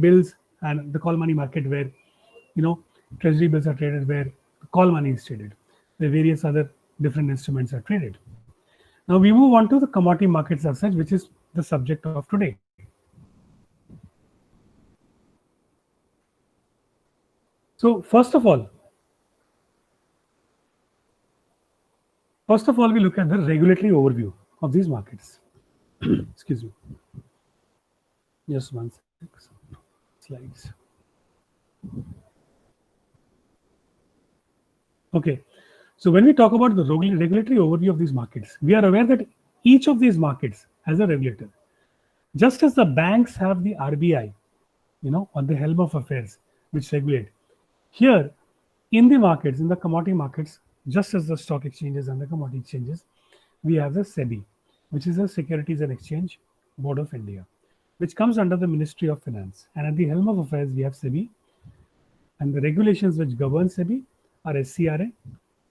bills and the call money market where, treasury bills are traded, where call money is traded, where various other different instruments are traded. Now we move on to the commodity markets as such, which is the subject of today. So first of all, we look at the regulatory overview of these markets. Excuse me. Just one sec. Slides. Okay. So when we talk about the regulatory overview of these markets, we are aware that each of these markets has a regulator. Just as the banks have the RBI, on the helm of affairs, which regulate. Here, in the markets, in the commodity markets, just as the stock exchanges and the commodity exchanges, we have the SEBI, which is the Securities and Exchange Board of India, which comes under the Ministry of Finance. And at the helm of affairs, we have SEBI, and the regulations which govern SEBI are SCRA,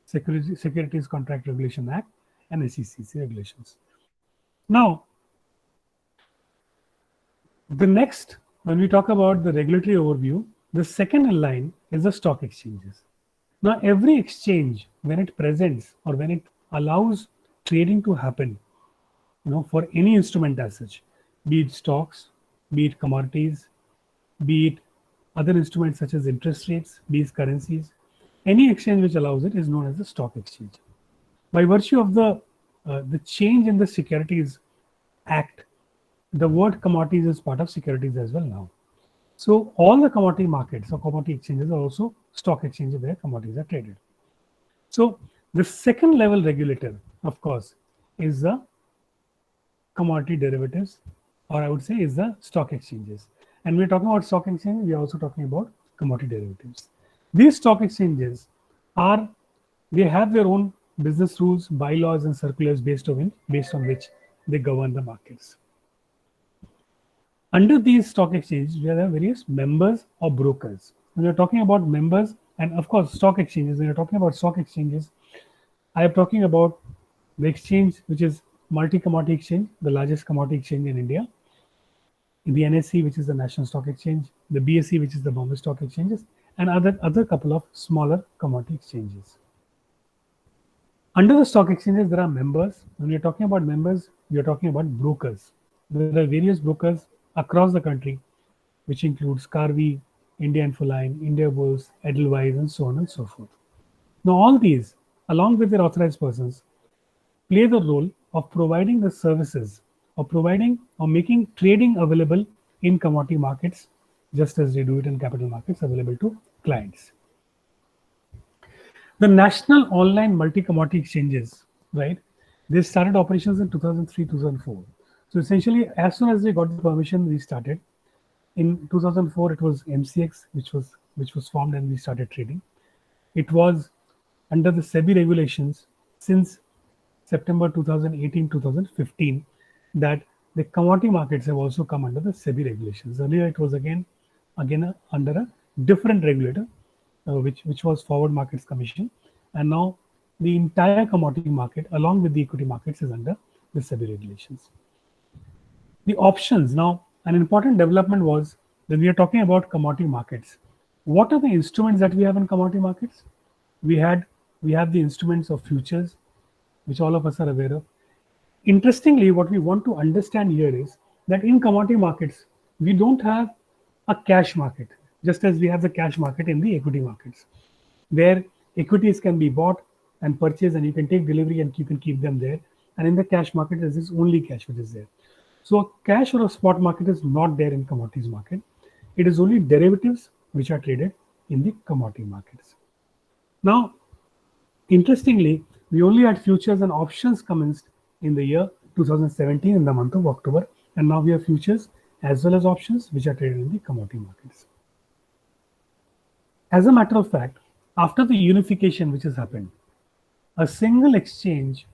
Securities Contract Regulation Act, and SEC regulations. Now, the next, when we talk about the regulatory overview, the second in line is the stock exchanges. Now, every exchange, when it presents or when it allows trading to happen, for any instrument as such, be it stocks, be it commodities, be it other instruments such as interest rates, be it currencies, any exchange which allows it is known as the stock exchange. By virtue of the change in the Securities Act, the word commodities is part of securities as well now. So all the commodity markets or commodity exchanges are also stock exchanges where commodities are traded. So the second level regulator, of course, is the commodity derivatives, or I would say is the stock exchanges. And we're talking about stock exchange, we are also talking about commodity derivatives. These stock exchanges they have their own business rules, bylaws, and circulars based on which they govern the markets. Under these stock exchanges, we have various members or brokers. When you're talking about members, and of course, stock exchanges, when you're talking about stock exchanges, I am talking about the exchange, which is Multi-Commodity Exchange, the largest commodity exchange in India, the NSE, which is the National Stock Exchange, the BSE, which is the Bombay Stock Exchanges, and other couple of smaller commodity exchanges. Under the stock exchanges, there are members. When you're talking about members, you're talking about brokers. There are various brokers across the country, which includes Carvey, India Infoline, India Bulls, Edelweiss, and so on and so forth. Now, all these, along with their authorized persons, play the role of providing the services or making trading available in commodity markets, just as they do it in capital markets, available to clients. The national online multi-commodity exchanges, right? They started operations in 2003, 2004. So essentially, as soon as they got the permission, we started. In 2004, it was MCX, which was formed, and we started trading. It was under the SEBI regulations since September 2018, 2015, that the commodity markets have also come under the SEBI regulations. Earlier, it was again under a different regulator, which was Forward Markets Commission, and now the entire commodity market, along with the equity markets, is under the SEBI regulations. The options, now an important development was that we are talking about commodity markets. What are the instruments that we have in commodity markets? We have the instruments of futures, which all of us are aware of. Interestingly, what we want to understand here is that in commodity markets, we don't have a cash market, just as we have the cash market in the equity markets, where equities can be bought and purchased, and you can take delivery and you can keep them there. And in the cash market, there is only cash which is there. So cash or a spot market is not there in commodities market. It is only derivatives which are traded in the commodity markets. Now, interestingly, we only had futures and options commenced in the year 2017 in the month of October, and now we have futures as well as options which are traded in the commodity markets. As a matter of fact, after the unification which has happened, a single exchange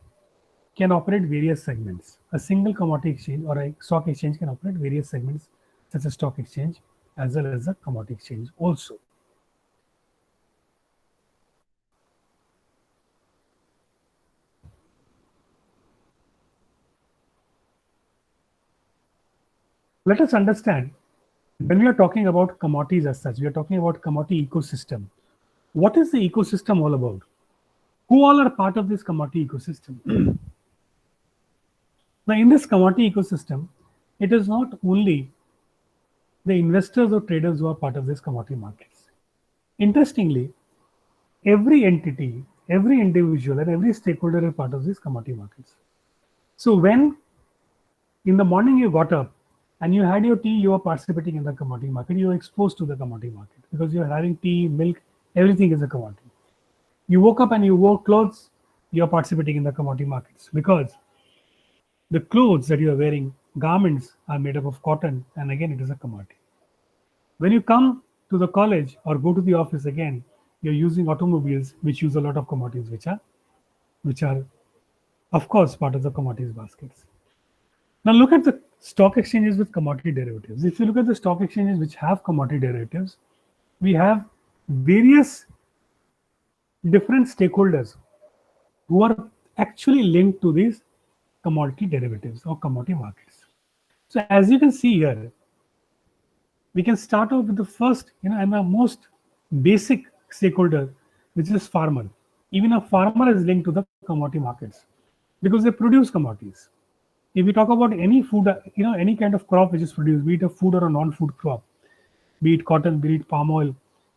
can operate various segments. A single commodity exchange or a stock exchange can operate various segments, such as stock exchange as well as a commodity exchange also. Let us understand when we are talking about commodities as such, we are talking about commodity ecosystem. What is the ecosystem all about? Who all are part of this commodity ecosystem? Now, in this commodity ecosystem, it is not only the investors or traders who are part of this commodity markets. Interestingly, every entity, every individual, and every stakeholder is part of these commodity markets. So when in the morning you got up and you had your tea, you are participating in the commodity market. You are exposed to the commodity market because you are having tea, milk, everything is a commodity. You woke up and you wore clothes, you are participating in the commodity markets because the clothes that you are wearing, garments, are made up of cotton, and again, it is a commodity. When you come to the college or go to the office again, you're using automobiles which use a lot of commodities, which are of course part of the commodities baskets. Now look at the stock exchanges with commodity derivatives. If you look at the stock exchanges which have commodity derivatives, we have various different stakeholders who are actually linked to these commodity derivatives or commodity markets. So as you can see here, we can start off with the first, and the most basic stakeholder, which is farmer. Even a farmer is linked to the commodity markets because they produce commodities. If we talk about any food, any kind of crop which is produced, be it a food or a non-food crop, be it cotton, be it palm oil,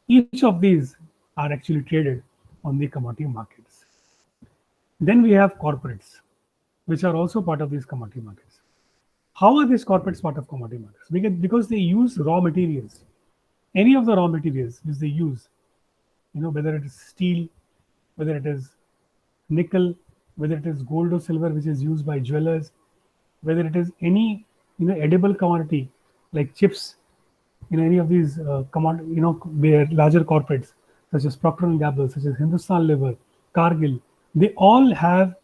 each of these are actually traded on the commodity markets. Then we have corporates, which are also part of these commodity markets. How are these corporates part of commodity markets? Because they use raw materials. Any of the raw materials which they use, whether it is steel, whether it is nickel, whether it is gold or silver, which is used by jewelers, whether it is any edible commodity like chips, any of these where larger corporates such as Procter and Gamble, such as Hindustan Lever, Cargill, they all have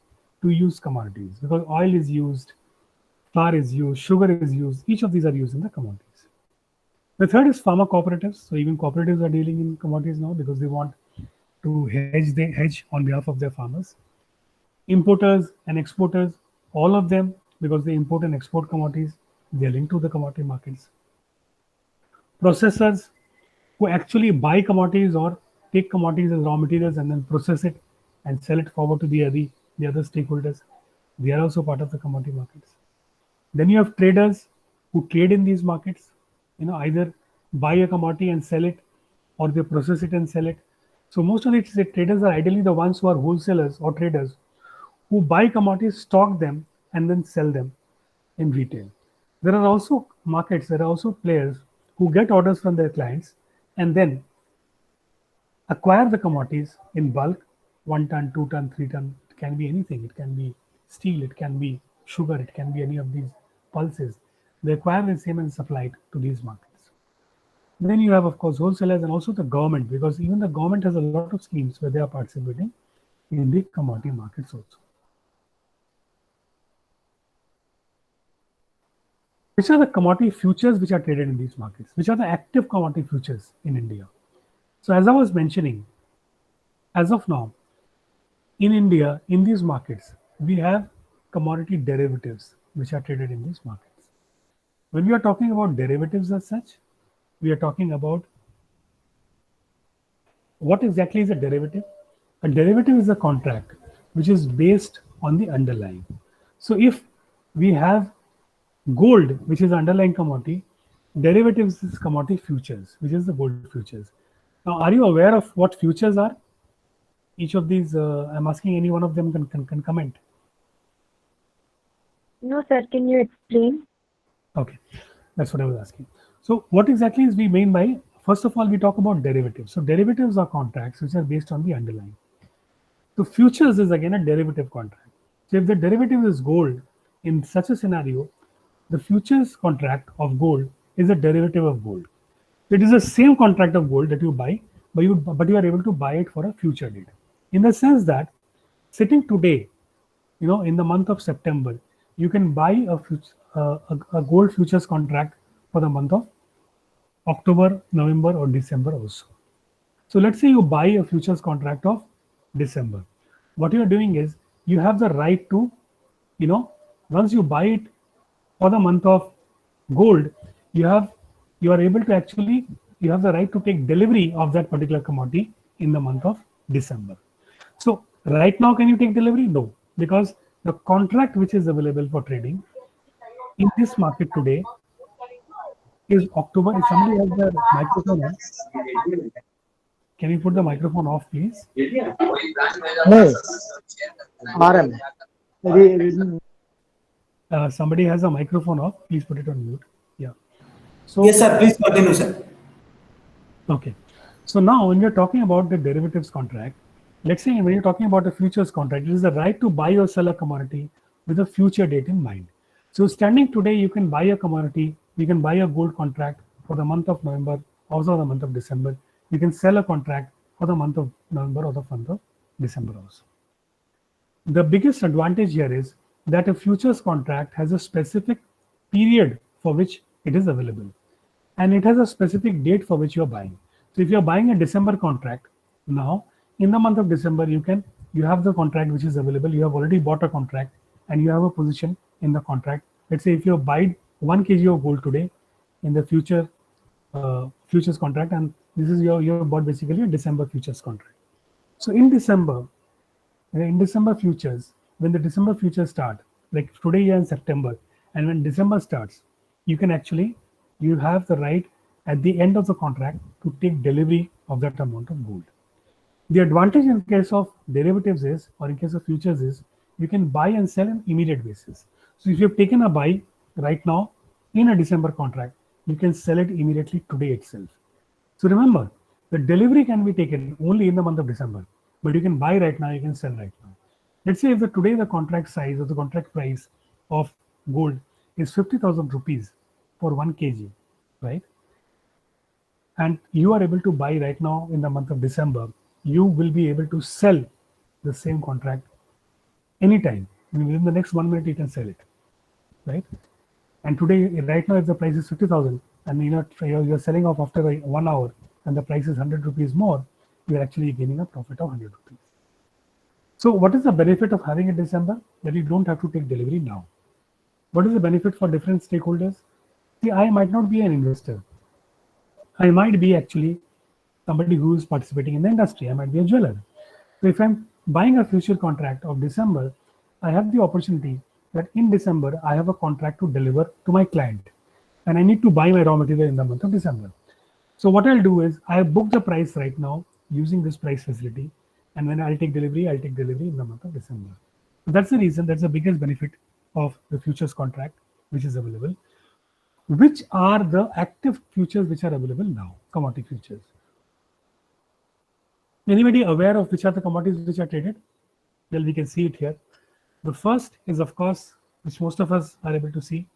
to use commodities because oil is used, flour is used, sugar is used. Each of these are used in the commodities. The third is pharma cooperatives. So even cooperatives are dealing in commodities now because they want to hedge on behalf of their farmers. Importers and exporters, all of them, because they import and export commodities, they are linked to the commodity markets. Processors who actually buy commodities or take commodities as raw materials and then process it and sell it forward to the other stakeholders, they are also part of the commodity markets. Then you have traders who trade in these markets, either buy a commodity and sell it, or they process it and sell it. So most of the traders are ideally the ones who are wholesalers or traders who buy commodities, stock them, and then sell them in retail. There are also markets, there are also players who get orders from their clients and then acquire the commodities in bulk, 1 ton, 2 ton, 3 ton. It can be anything. It can be steel, it can be sugar, it can be any of these pulses. They acquire the same and supply it to these markets. Then you have, of course, wholesalers and also the government, because even the government has a lot of schemes where they are participating in the commodity markets also. Which are the commodity futures which are traded in these markets? Which are the active commodity futures in India? So as I was mentioning, as of now, in India, in these markets, we have commodity derivatives which are traded in these markets. When we are talking about derivatives as such, we are talking about what exactly is a derivative? A derivative is a contract which is based on the underlying. So if we have gold, which is underlying commodity, derivatives is commodity futures, which is the gold futures. Now, are you aware of what futures are? Each of these, I'm asking any one of them can comment. No, sir. Can you explain? Okay, that's what I was asking. So what exactly is we mean by, first of all, we talk about derivatives. So derivatives are contracts which are based on the underlying. So futures is again a derivative contract. So if the derivative is gold, in such a scenario, the futures contract of gold is a derivative of gold. It is the same contract of gold that you buy, but you are able to buy it for a future date. In the sense that sitting today, in the month of September, you can buy a gold futures contract for the month of October, November, or December also. So let's say you buy a futures contract of December. What you are doing is you have the right to, once you buy it for the month of gold, you have you are able to actually, you have the right to take delivery of that particular commodity in the month of December. So right now, can you take delivery? No, because the contract which is available for trading in this market today is October. If somebody has their microphone on, can you put the microphone off, please? No, RM. Somebody has a microphone off. Please put it on mute. Yeah. So Yes, sir. Please continue, sir. okay. So now when you're talking about the derivatives contract, let's say when you're talking about a futures contract, it is the right to buy or sell a commodity with a future date in mind. So standing today, you can buy a commodity, you can buy a gold contract for the month of November, also the month of December. You can sell a contract for the month of November or the month of December also. The biggest advantage here is that a futures contract has a specific period for which it is available, and it has a specific date for which you are buying. So if you are buying a December contract, now in the month of December, you have the contract which is available. You have already bought a contract and you have a position in the contract. Let's say if you buy 1 kg of gold today in the futures contract, and this is you have bought basically a December futures contract. So in December futures, when the December futures start, like today you're in September, and when December starts, you have the right at the end of the contract to take delivery of that amount of gold. The advantage in case of derivatives is, or in case of futures is, you can buy and sell on immediate basis. So if you've taken a buy right now in a December contract, you can sell it immediately today itself. So remember, the delivery can be taken only in the month of December, but you can buy right now, you can sell right now. Let's say if today the contract size or the contract price of gold is 50,000 rupees for 1 kg, right? And you are able to buy right now in the month of December, you will be able to sell the same contract anytime. Within the next 1 minute, you can sell it, right? And today, right now, if the price is 50,000 and you're selling off after 1 hour and the price is 100 rupees more, you're actually gaining a profit of 100 rupees. So what is the benefit of having a December? That you don't have to take delivery now. What is the benefit for different stakeholders? See, I might not be an investor. I might be actually somebody who is participating in the industry. I might be a jeweler. So if I'm buying a future contract of December, I have the opportunity that in December, I have a contract to deliver to my client. And I need to buy my raw material in the month of December. So what I'll do is I book the price right now using this price facility. And when I'll take delivery in the month of December. So that's the reason, that's the biggest benefit of the futures contract, which is available. Which are the active futures which are available now, commodity futures? Anybody aware of which are the commodities which are traded? Well, we can see it here. The first is, of course, which most of us are able to see,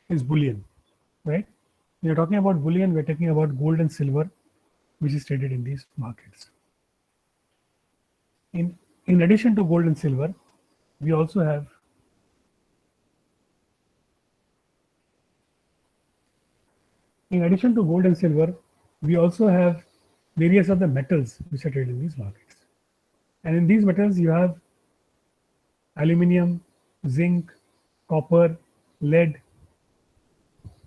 is bullion, right? When you're talking about bullion, we're talking about gold and silver, which is traded in these markets. In addition to gold and silver, we also have various other metals which are traded in these markets. And in these metals, you have aluminum, zinc, copper, lead,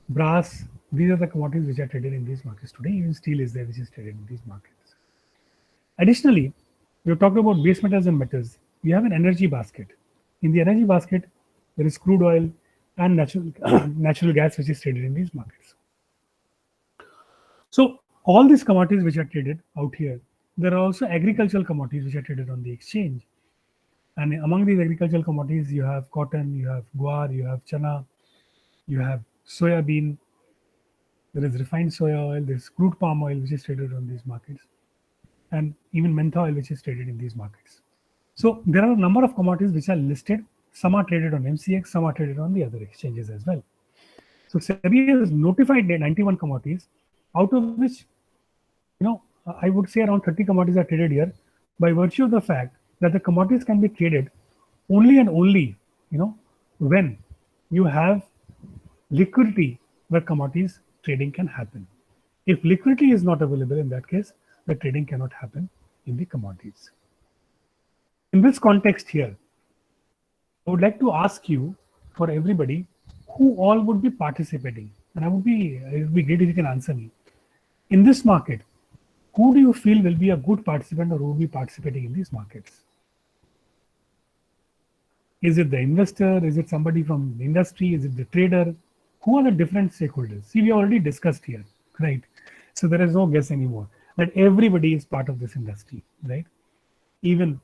brass. These are the commodities which are traded in these markets today. Even steel is there, which is traded in these markets. Additionally, we've talked about base metals and metals. We have an energy basket. In the energy basket, there is crude oil and natural gas, which is traded in these markets. So all these commodities which are traded out here, there are also agricultural commodities which are traded on the exchange. And among these agricultural commodities, you have cotton, you have guar, you have chana, you have soya bean, there is refined soya oil, there is crude palm oil, which is traded on these markets, and even mentha oil, which is traded in these markets. So there are a number of commodities which are listed. Some are traded on MCX, some are traded on the other exchanges as well. So SEBI has notified 91 commodities, out of which, I would say around 30 commodities are traded here by virtue of the fact that the commodities can be traded only and only, when you have liquidity where commodities trading can happen. If liquidity is not available, in that case, the trading cannot happen in the commodities. In this context here, I would like to ask you, for everybody, who all would be participating. And it would be great if you can answer me. In this market, who do you feel will be a good participant or who will be participating in these markets? Is it the investor? Is it somebody from the industry? Is it the trader? Who are the different stakeholders? See, we already discussed here, right? So there is no guess anymore that everybody is part of this industry, right? Even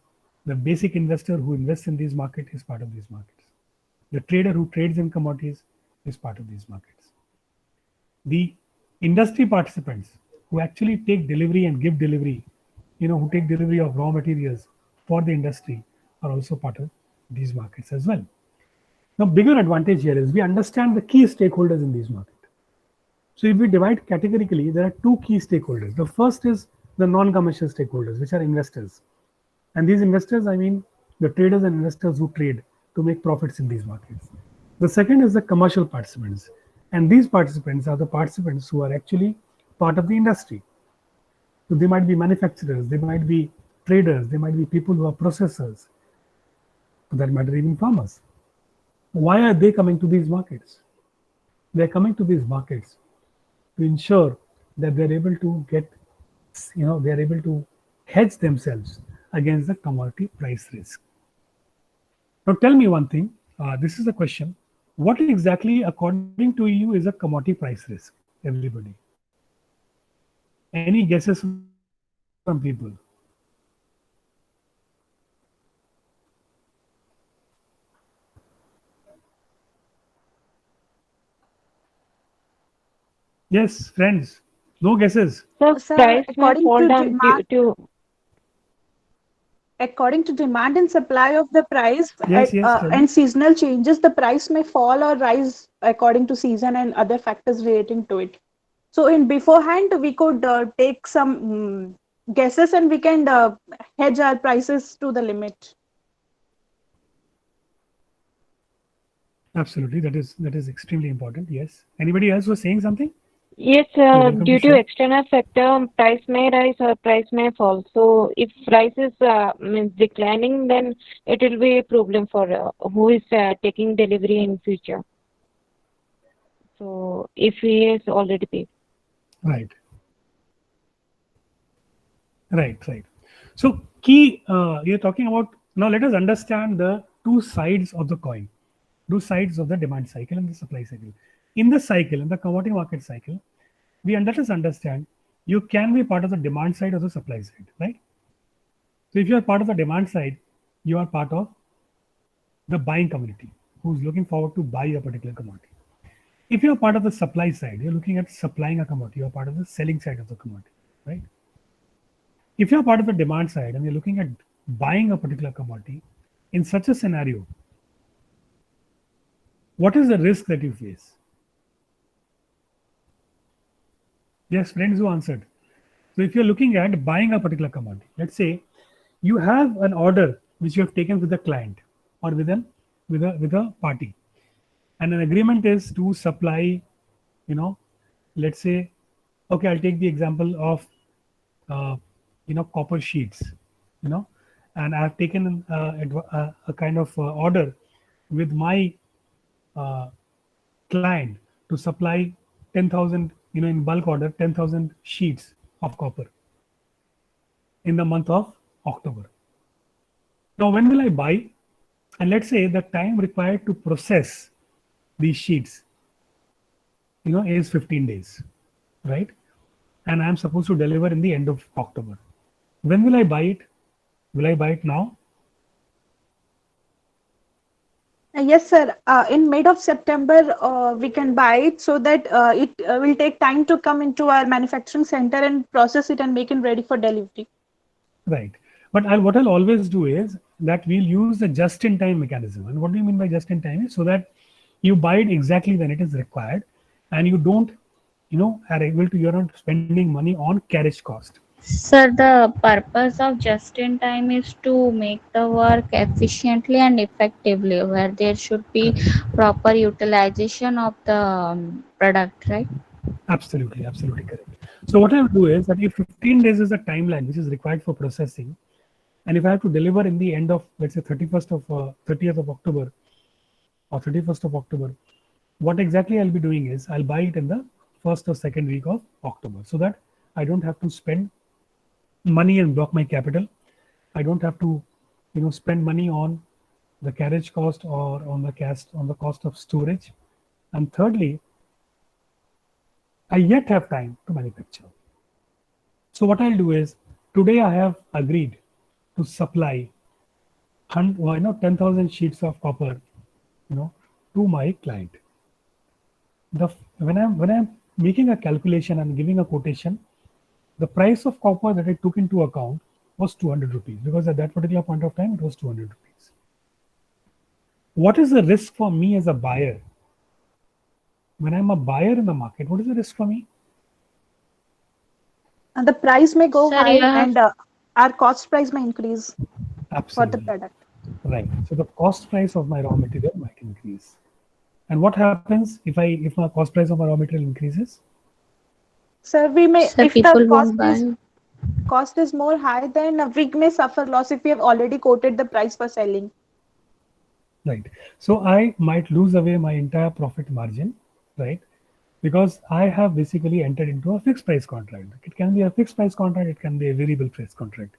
the basic investor who invests in these markets is part of these markets. The trader who trades in commodities is part of these markets. The industry participants who actually take delivery and give delivery, who take delivery of raw materials for the industry are also part of these markets as well. Now, bigger advantage here is we understand the key stakeholders in these markets. So if we divide categorically, there are two key stakeholders. The first is the non-commercial stakeholders, which are investors. And these investors, I mean the traders and investors who trade to make profits in these markets. The second is the commercial participants. And these participants are the participants who are actually part of the industry. So they might be manufacturers, they might be traders, they might be people who are processors, for that matter, even farmers. Why are they coming to these markets? They're coming to these markets to ensure that they're able to get, they're able to hedge themselves against the commodity price risk. Now, tell me one thing. This is a question. What exactly, according to you, is a commodity price risk? Everybody. Any guesses from people? Yes, friends. No guesses. So Sir, price may according fall to down due to according to demand and supply of the price Yes, yes, tell me. and seasonal changes, the price may fall or rise according to season and other factors relating to it. So in beforehand, we could take some guesses and we can hedge our prices to the limit. Absolutely. That is extremely important. Yes. Anybody else was saying something? yes, welcome due to to share. external factor, price may rise or price may fall. So if price is means declining, then it will be a problem for who is taking delivery in future. So if he is already paid. Right. Right. So key, you're talking about, now let us understand the two sides of the coin, two sides of the demand cycle and the supply cycle. In the cycle, in the commodity market cycle, let us understand you can be part of the demand side or the supply side, right? So if you are part of the demand side, you are part of the buying community who's looking forward to buy a particular commodity. If you're part of the supply side, you're looking at supplying a commodity, you're part of the selling side of the commodity, right? If you're part of the demand side and you're looking at buying a particular commodity, in such a scenario, what is the risk that you face? Yes, friends who answered. So if you're looking at buying a particular commodity, let's say you have an order which you have taken with a client or with a party, and an agreement is to supply, let's say, okay, I'll take the example of copper sheets, and I've taken a kind of order with my client to supply 10,000, in bulk order, 10,000 sheets of copper in the month of October. Now, when will I buy? And let's say the time required to process these sheets, is 15 days, right? And I'm supposed to deliver in the end of October. When will I buy it? Will I buy it now? Yes, sir. In mid of September, we can buy it so that it will take time to come into our manufacturing center and process it and make it ready for delivery. Right. But what I'll always do is that we'll use the just-in-time mechanism. And what do you mean by just-in-time? Is so that you buy it exactly when it is required, and you don't, you're not spending money on carriage cost. Sir, the purpose of just in time is to make the work efficiently and effectively, where there should be proper utilization of the product, right? Absolutely correct. So what I will do is that if 15 days is the timeline which is required for processing, and if I have to deliver in the end of, let's say, 30th of October or 31st of October, what exactly I'll be doing is I'll buy it in the first or second week of October, so that I don't have to spend money and block my capital. I don't have to, spend money on the carriage cost or on the cost of storage. And thirdly, I yet have time to manufacture. So what I'll do is, today I have agreed to supply 10,000 sheets of copper, to my client. When I'm making a calculation and giving a quotation, the price of copper that I took into account was 200 rupees, because at that particular point of time it was 200 rupees. What is the risk for me as a buyer? When I'm a buyer in the market, what is the risk for me? And the price may go Sir, high you have- and our cost price may increase for Absolutely. the product. Right. So the cost price of my raw material might increase. And what happens if my cost price of my raw material increases? So we may, Sir, if the people won't buy. cost is more high, then we may suffer loss if we have already quoted the price for selling. Right. So I might lose away my entire profit margin, right? Because I have basically entered into a fixed price contract. It can be a fixed price contract, it can be a variable price contract.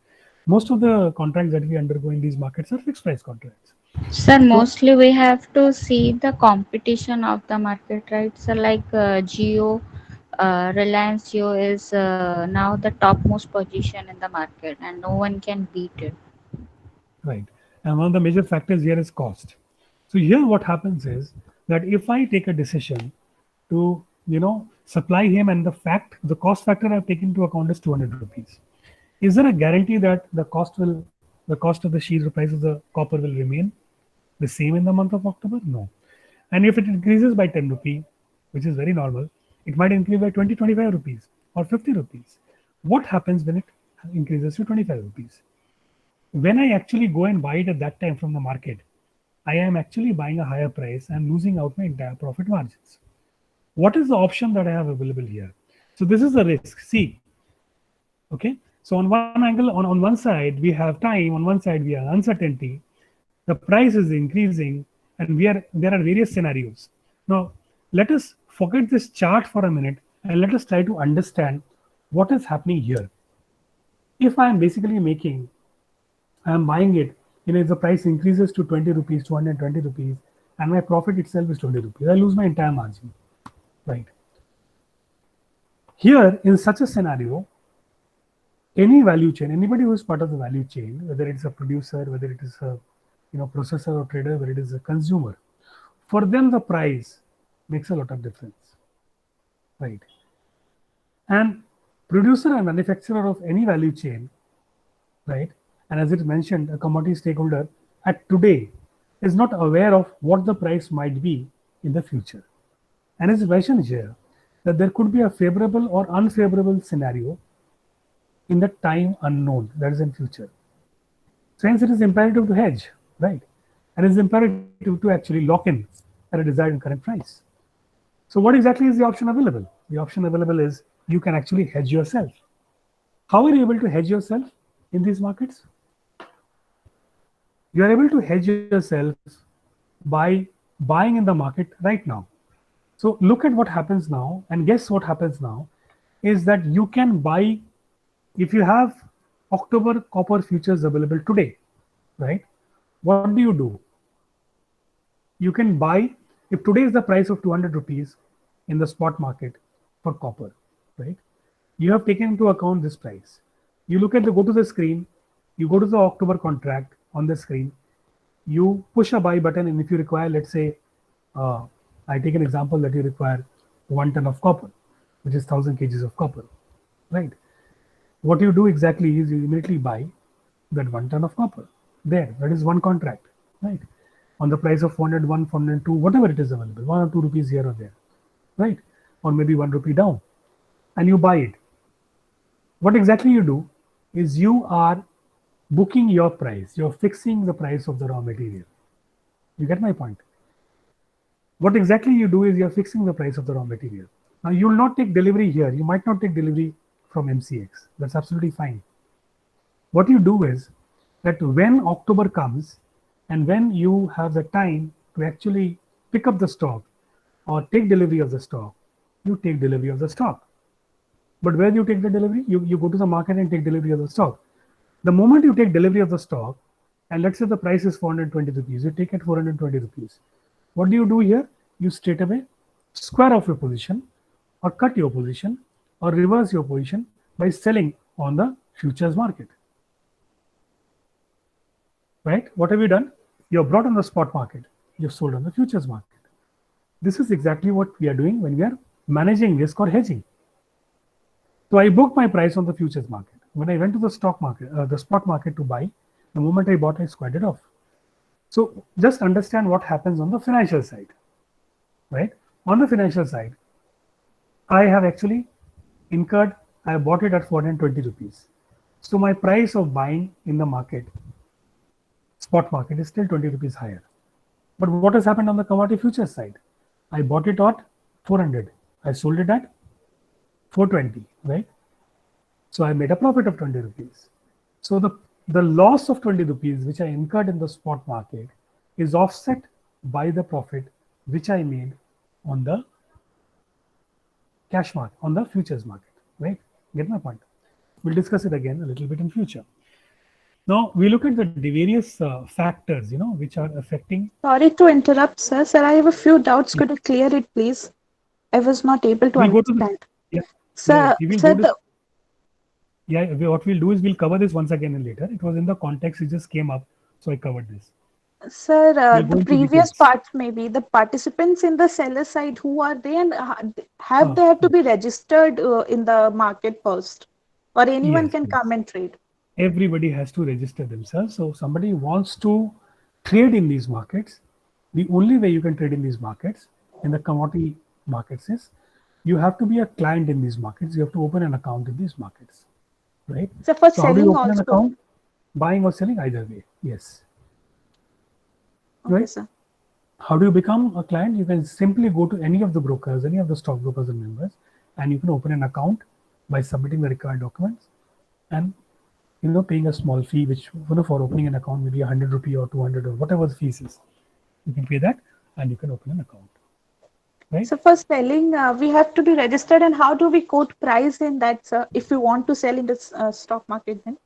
Most of the contracts that we undergo in these markets are fixed price contracts. Sir, mostly we have to see the competition of the market, right? So like Jio, Reliance Jio is now the topmost position in the market and no one can beat it. Right. And one of the major factors here is cost. So here what happens is that if I take a decision to, supply him, and the cost factor I've taken into account is 200 rupees. Is there a guarantee that the cost of the sheet, the price of the copper will remain the same in the month of October? No. And if it increases by 10 rupees, which is very normal, it might increase by 20, 25 rupees or 50 rupees. What happens when it increases to 25 rupees? When I actually go and buy it at that time from the market, I am actually buying a higher price and losing out my entire profit margins. What is the option that I have available here? So this is the risk. See, okay. So on one angle, on one side, we have time. On one side, we have uncertainty. The price is increasing, and there are various scenarios. Now, let us forget this chart for a minute and let us try to understand what is happening here. If I am basically I am buying it, if the price increases to 20 rupees, 220 rupees, and my profit itself is 20 rupees, I lose my entire margin, right? Here, in such a scenario, any value chain, anybody who is part of the value chain, whether it's a producer, whether it is a processor or trader, whether it is a consumer, for them the price makes a lot of difference, right? And producer and manufacturer of any value chain, right? And as it mentioned, a commodity stakeholder at today is not aware of what the price might be in the future. And as mentioned here, that there could be a favorable or unfavorable scenario in the time unknown, that is in future. So hence it is imperative to hedge, right? And it is imperative to actually lock in at a desired and current price. So what exactly is the option available? The option available is you can actually hedge yourself. How are you able to hedge yourself in these markets? You are able to hedge yourself by buying in the market right now. So look at what happens now, and guess what happens now is that you can buy, if you have October copper futures available today, right? What do? You can buy, if today is the price of 200 rupees in the spot market for copper, right? You have taken into account this price. You go to the screen, you go to the October contract on the screen, you push a buy button, and if you require, let's say, I take an example that you require 1 ton of copper, which is 1000 kgs of copper, right? What you do exactly is you immediately buy that 1 ton of copper. There, that is one contract, right? On the price of 401, 402, whatever it is available, 1 or 2 rupees here or there, right? Or maybe 1 rupee down, and you buy it. What exactly you do is you are booking your price. You're fixing the price of the raw material. You get my point? What exactly you do is you're fixing the price of the raw material. Now, you will not take delivery here. You might not take delivery from MCX. That's absolutely fine. What you do is that when October comes and when you have the time to actually pick up the stock or take delivery of the stock, you take delivery of the stock. But where do you take the delivery? You go to the market and take delivery of the stock. The moment you take delivery of the stock, and let's say the price is 420 rupees, you take it 420 rupees. What do you do here? You straight away square off your position, or cut your position, or reverse your position by selling on the futures market. Right? What have you done? You have brought on the spot market, you've sold on the futures market. This is exactly what we are doing when we are managing risk or hedging. So I booked my price on the futures market. When I went to the stock market, the spot market to buy, the moment I bought, I squared it off. So just understand what happens on the financial side, right? On the financial side, I have actually incurred, I bought it at 420 rupees. So my price of buying in the market, spot market, is still 20 rupees higher. But what has happened on the commodity futures side? I bought it at 400. I sold it at 420, right? So I made a profit of 20 rupees. So the loss of 20 rupees which I incurred in the spot market is offset by the profit which I made on the cash market, on the futures market, right? Get my point? We'll discuss it again a little bit in future. Now we look at the various factors, which are affecting. Sorry to interrupt, sir. Sir, I have a few doubts. Could you clear it, please? I was not able to We'll go to understand. yeah, Sir, we will sir, go to, what we'll do is we'll cover this once again and later. It was in the context, it just came up, so I covered this. sir, We'll go the into previous details. parts, maybe the participants in the seller side, who are they, and have they have to be registered in the market first, or anyone Yes, can yes. come and trade? Everybody has to register themselves. So somebody wants to trade in these markets. The only way you can trade in these markets, in the commodity markets, is you have to be a client in these markets. You have to open an account in these markets, right? So for So how do selling you open an also. account? Buying or selling, either way. Yes. Okay, Right? sir. How do you become a client? You can simply go to any of the brokers, any of the stock brokers and members, and you can open an account by submitting the required documents and paying a small fee, which for opening an account, maybe 100 rupee or 200 or whatever the fees is. You can pay that and you can open an account. Right? So for selling, we have to be registered, and how do we quote price in that, sir, if we want to sell in the stock market then?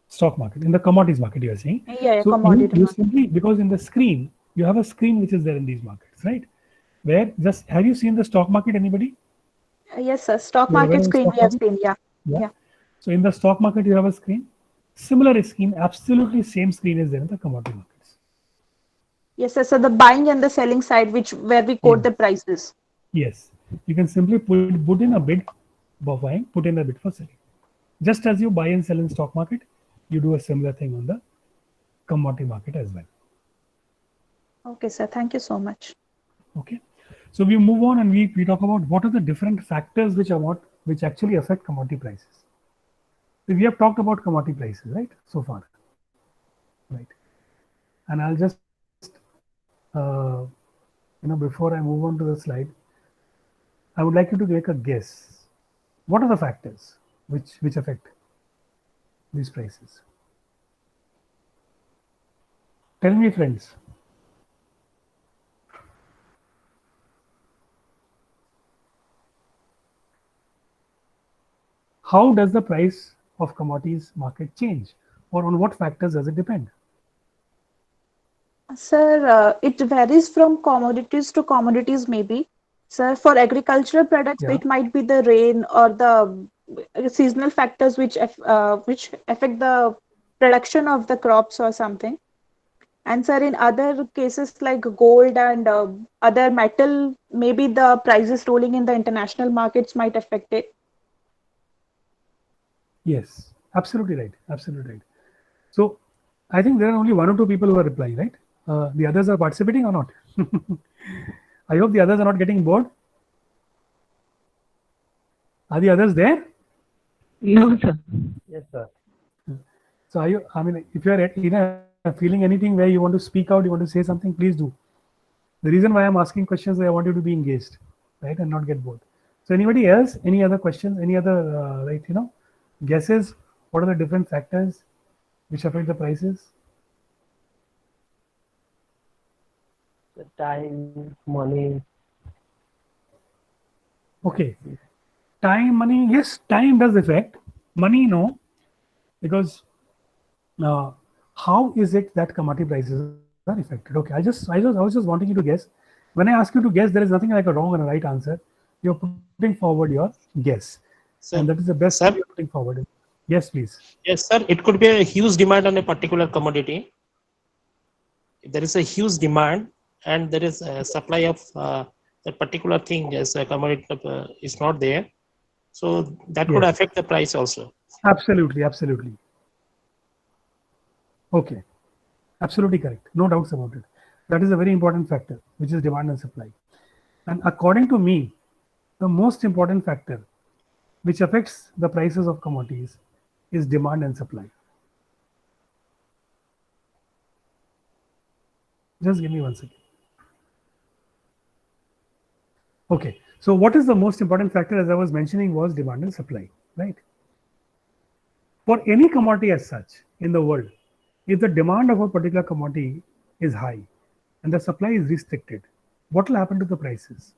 Stock market, in the commodities market, you are saying. Yeah, So commodity you market. simply, because in the screen, you have a screen which is there in these markets, right? Where just, have you seen the stock market, anybody? Yes, sir. Stock You're aware market of the screen stock we have market? seen. Yeah. Yeah. So in the stock market, you have a screen. Similar screen, absolutely same screen is there in the commodity markets. Yes, sir. So the buying and the selling side, where we quote the prices. Yes, you can simply put in a bid for buying, put in a bid for selling. Just as you buy and sell in stock market, you do a similar thing on the commodity market as well. Okay, sir. Thank you so much. Okay, so we move on and we talk about what are the different factors which actually affect commodity prices. So we have talked about commodity prices, right, so far, right? And I'll just before I move on to the slide, I would like you to make a guess. What are the factors which affect these prices? Tell me, friends. How does the price of commodities market change, or on what factors does it depend? Sir, it varies from commodities to commodities, maybe. Sir, for agricultural products, Yeah. it might be the rain or the seasonal factors which affect the production of the crops or something. And sir, in other cases like gold and other metal, maybe the prices rolling in the international markets might affect it. Yes, absolutely right. Absolutely right. So I think there are only one or two people who are replying, right? The others are participating or not? I hope the others are not getting bored. Are the others there? No, sir. Yes, sir. So are you, if you are feeling anything where you want to speak out, you want to say something, please do. The reason why I'm asking questions is I want you to be engaged, right, and not get bored. So anybody else, any other questions, any other, guesses? What are the different factors which affect the prices? The time, money, Okay. Time, money, yes, time does affect. Money, no. Because how is it that commodity prices are affected? Okay, I was just wanting you to guess. When I ask you to guess, there is nothing like a wrong and a right answer. You're putting forward your guess, and that Sir, is the best thing sir, you're putting forward. Yes, please. yes, sir. It could be a huge demand on a particular commodity. If there is a huge demand and there is a supply of that particular thing as a commodity is not there, so that could Yes, affect the price also. absolutely, absolutely. Okay, absolutely correct. No doubts about it. That is a very important factor, which is demand and supply. And according to me, the most important factor which affects the prices of commodities is demand and supply. Just give me 1 second. Okay, so what is the most important factor, as I was mentioning, was demand and supply, right? For any commodity as such in the world, if the demand of a particular commodity is high and the supply is restricted, what will happen to the prices?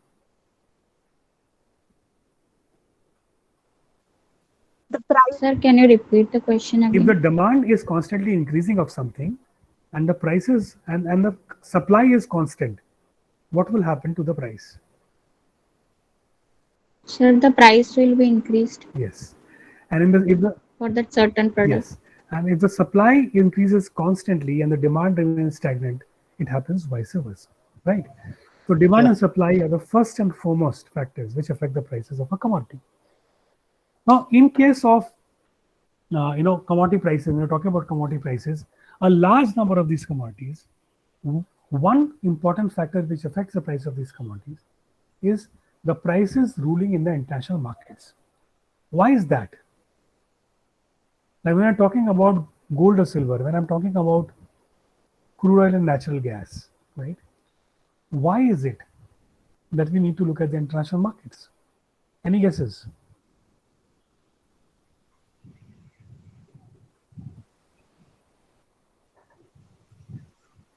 The price. Sir, can you repeat the question If the again? demand is constantly increasing of something and the prices and the supply is constant, what will happen to the price? Sir, the price will be increased Yes. And in the if the for that certain product. yes, and if the supply increases constantly and the demand remains stagnant, it happens vice versa, right? So demand Yeah. and supply are the first and foremost factors which affect the prices of a commodity. Now, in case of commodity prices, when you're talking about commodity prices, a large number of these commodities, one important factor which affects the price of these commodities is the prices ruling in the international markets. Why is that? Like when I'm talking about gold or silver, when I'm talking about crude oil and natural gas, right? Why is it that we need to look at the international markets? Any guesses?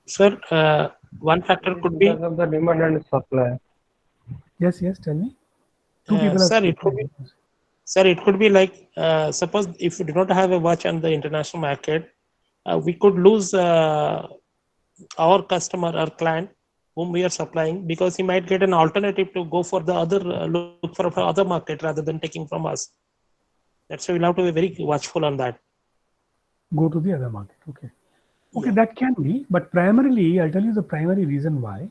Sir, one factor could be, Because of the demand and supply. Yes, yes, tell me. Two people have sir, it could spoken. be, sir, it could be like, suppose if we do not have a watch on the international market, we could lose our customer or client whom we are supplying, because he might get an alternative to go for the other, look for other market rather than taking from us. That's why we'll have to be very watchful on that. Go to the other market. Okay. Okay, Yeah. that can be, but primarily, I'll tell you the primary reason why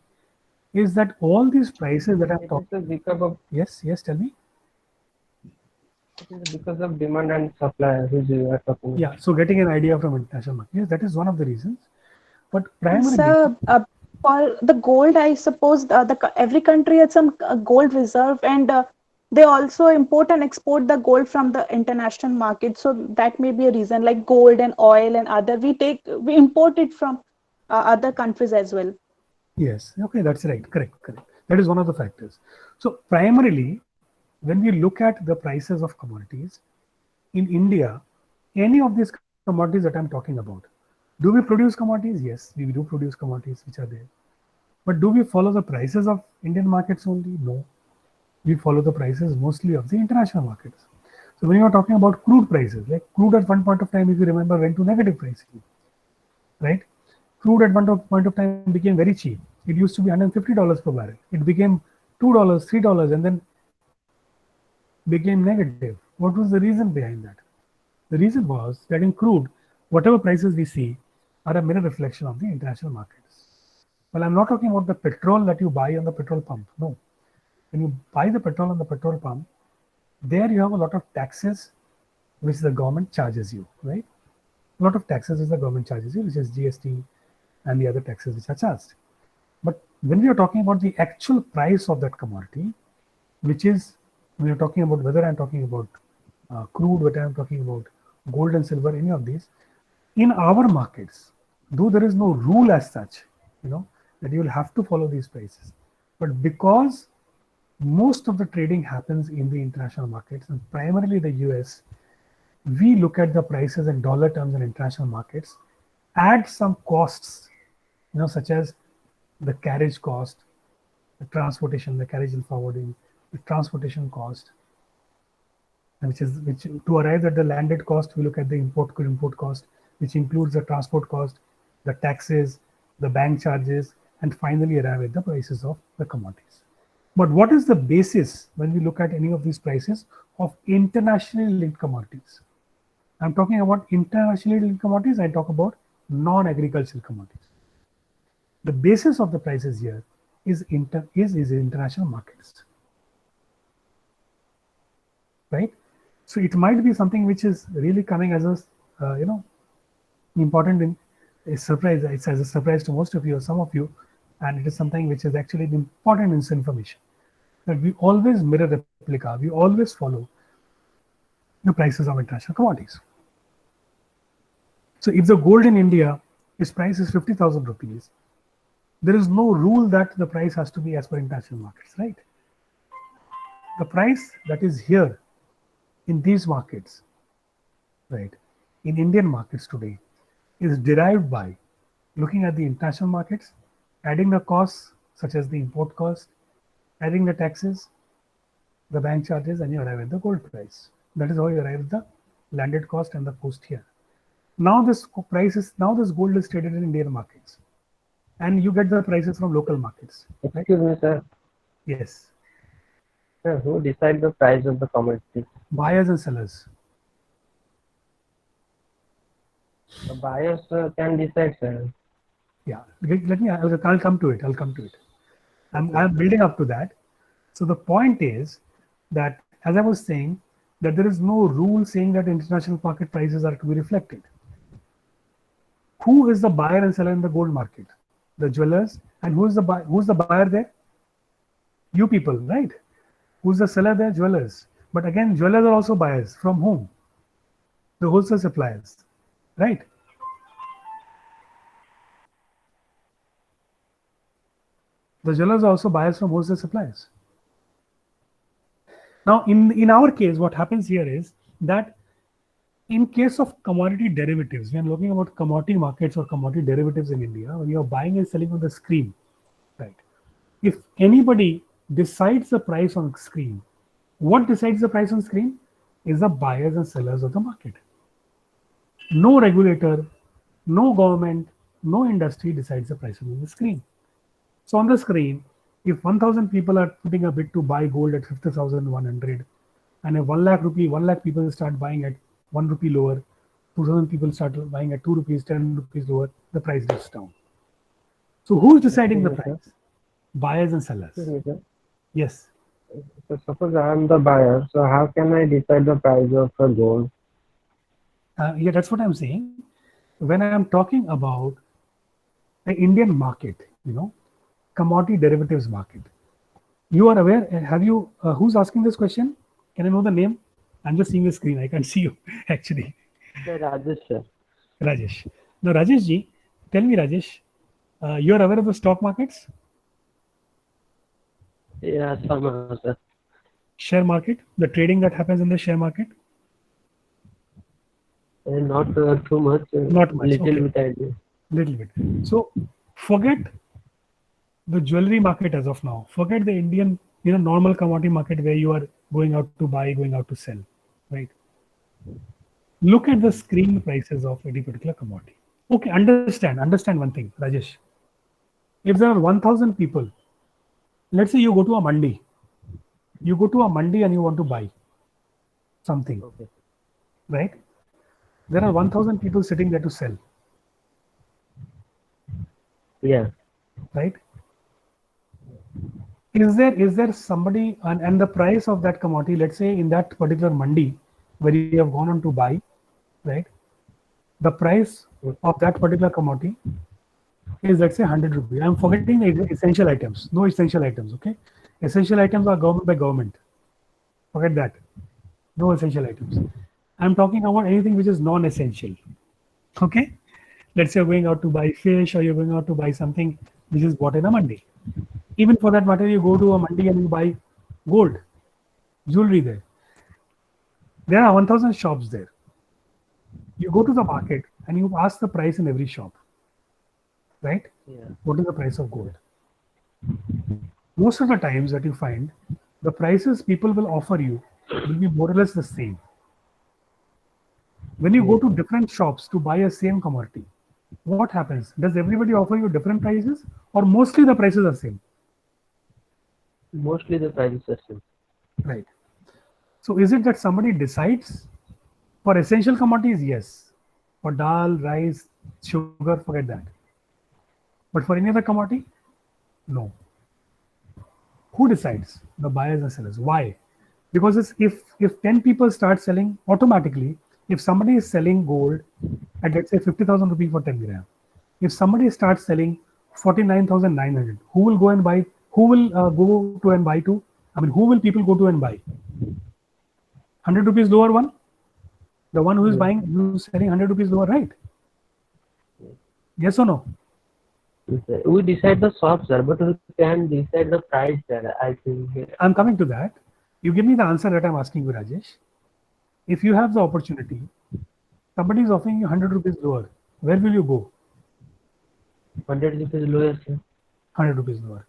is that all these prices that I'm It talking. is because of Yes, yes, tell me. demand and supply, which you are talking about. Yeah, so getting an idea from international market. Yes, that is one of the reasons. But primarily, So, for the gold, I suppose every country has some gold reserve, and they also import and export the gold from the international market. So that may be a reason, like gold and oil and other. We import it from other countries as well. yes, okay, that's right. Correct, correct. That is one of the factors. So primarily, when we look at the prices of commodities in India, any of these commodities that I'm talking about, do we produce commodities? Yes, we do produce commodities which are there. But do we follow the prices of Indian markets only? No. We follow the prices mostly of the international markets. So when you are talking about crude prices, like crude at one point of time, if you remember, went to negative pricing, right? Crude at one point of time became very cheap. It used to be $150 per barrel. It became $2, $3, and then became negative. What was the reason behind that? The reason was that in crude, whatever prices we see are a mirror reflection of the international markets. Well, I'm not talking about the petrol that you buy on the petrol pump. No. When you buy the petrol on the petrol pump, there you have a lot of taxes which the government charges you, right? A lot of taxes which the government charges you, which is GST and the other taxes which are charged. But when we are talking about the actual price of that commodity, which is, when you're talking about whether I'm talking about crude, whether I'm talking about gold and silver, any of these, in our markets, though there is no rule as such, that you will have to follow these prices. But because most of the trading happens in the international markets and primarily the US, we look at the prices in dollar terms in international markets, add some costs, such as the carriage cost, the transportation, the carriage and forwarding, the transportation cost, which to arrive at the landed cost, we look at the import cost, which includes the transport cost, the taxes, the bank charges, and finally arrive at the prices of the commodities. But what is the basis when we look at any of these prices of internationally linked commodities? I'm talking about internationally linked commodities. I talk about non-agricultural commodities. The basis of the prices here is international markets, right? So it might be something which is really coming as a important in a surprise. It's as a surprise to most of you or some of you, and it is something which is actually important in information, that we always mirror replica. We always follow the prices of international commodities. So if the gold in India, its price is 50,000 rupees, there is no rule that the price has to be as per international markets, right? The price that is here in these markets, right, in Indian markets today, is derived by looking at the international markets, adding the costs such as the import cost, adding the taxes, the bank charges, and you arrive at the gold price. That is how you arrive at the landed cost and the cost here. Now this gold is traded in Indian markets, and you get the prices from local markets. Right? Excuse me, sir. Yes. Sir, who decides the price of the commodity? Buyers and sellers. The buyers can decide, sir. Yeah. I'll come to it. I'm building up to that. So the point is that, as I was saying, that there is no rule saying that international market prices are to be reflected. Who is the buyer and seller in the gold market? The jewelers. And who's the buyer there? You people, right? Who's the seller there? Jewelers. But again, jewelers are also buyers. From whom? The wholesale suppliers, right? The jewelers are also buyers from wholesale suppliers. Now, in our case, what happens here is that in case of commodity derivatives, when looking about commodity markets or commodity derivatives in India, when you are buying and selling on the screen, right? If anybody decides the price on screen, what decides the price on screen is the buyers and sellers of the market. No regulator, no government, no industry decides the price on the screen. So on the screen, if 1,000 people are putting a bid to buy gold at 50,100, and if 1 lakh people start buying at 1 rupee lower, 2,000 people start buying at 2 rupees, 10 rupees lower, the price dips down. So who is deciding the price? Buyers and sellers. Yes. So suppose I am the buyer, so how can I decide the price of the gold? Yeah, that's what I'm saying. When I'm talking about the Indian market, commodity derivatives market, you are aware, have you, who's asking this question? Can I know the name? I'm just seeing the screen. I can't see you actually. Sir, Rajesh, sir. Rajesh. Now, Rajesh ji, tell me, Rajesh, you're aware of the stock markets? Yeah, somehow, sir. Share market, the trading that happens in the share market? Not too much. Not much. Little Okay. bit idea. Little bit. So forget the jewelry market as of now. Forget the Indian, normal commodity market where you are going out to buy, going out to sell, right? Look at the screen prices of any particular commodity. Okay, understand one thing, Rajesh. If there are 1,000 people, let's say you go to a mandi. You go to a mandi and you want to buy something, Okay. right? There are 1,000 people sitting there to sell, Yeah. right? Is there somebody, and the price of that commodity, let's say in that particular mandi where you have gone on to buy, right? The price of that particular commodity is, let's say, 100 rupees. I'm forgetting the essential items. No essential items, okay? Essential items are government by government. Forget that. No essential items. I'm talking about anything which is non-essential, okay? Let's say you're going out to buy fish, or you're going out to buy something which is bought in a mandi. Even for that matter, you go to a mandi and you buy gold, jewelry there. There are 1,000 shops there. You go to the market and you ask the price in every shop, right? Yeah. What is the price of gold? Most of the times that you find, the prices people will offer you will be more or less the same. When you go to different shops to buy a same commodity, what happens? Does everybody offer you different prices, or mostly the prices are same? Mostly the prices are same. Right. So is it that somebody decides? For essential commodities, yes. For dal, rice, sugar, forget that. But for any other commodity, no. Who decides? The buyers and sellers. Why? Because if 10 people start selling automatically, if somebody is selling gold at, let's say, 50,000 rupees for 10 gram, if somebody starts selling 49,900, who will go and buy? Who will go to and buy to? I mean, who will people go to and buy? 100 rupees lower one? The one who is buying, who is selling 100 rupees lower, right? Yes or no? We decide the shop, sir, but we can decide the price, sir. I think. I'm coming to that. You give me the answer that I'm asking you, Rajesh. If you have the opportunity, somebody is offering you 100 rupees lower, where will you go? 100 rupees lower, sir. 100 rupees lower.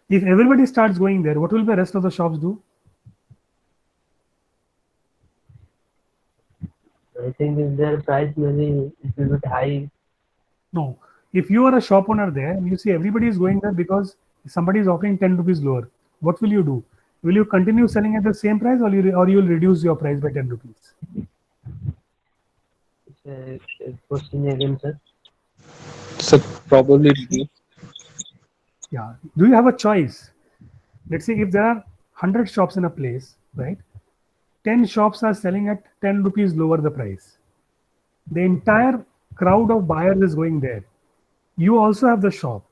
If everybody starts going there, what will the rest of the shops do? I think if their price maybe a little bit high. No. If you are a shop owner there and you see everybody is going there because somebody is offering 10 rupees lower, what will you do? Will you continue selling at the same price, or you will reduce your price by 10 rupees? It's a question again, sir. So probably reduce. Yeah. Do you have a choice? Let's say if there are 100 shops in a place, right? 10 shops are selling at 10 rupees lower the price. The entire crowd of buyers is going there. You also have the shop.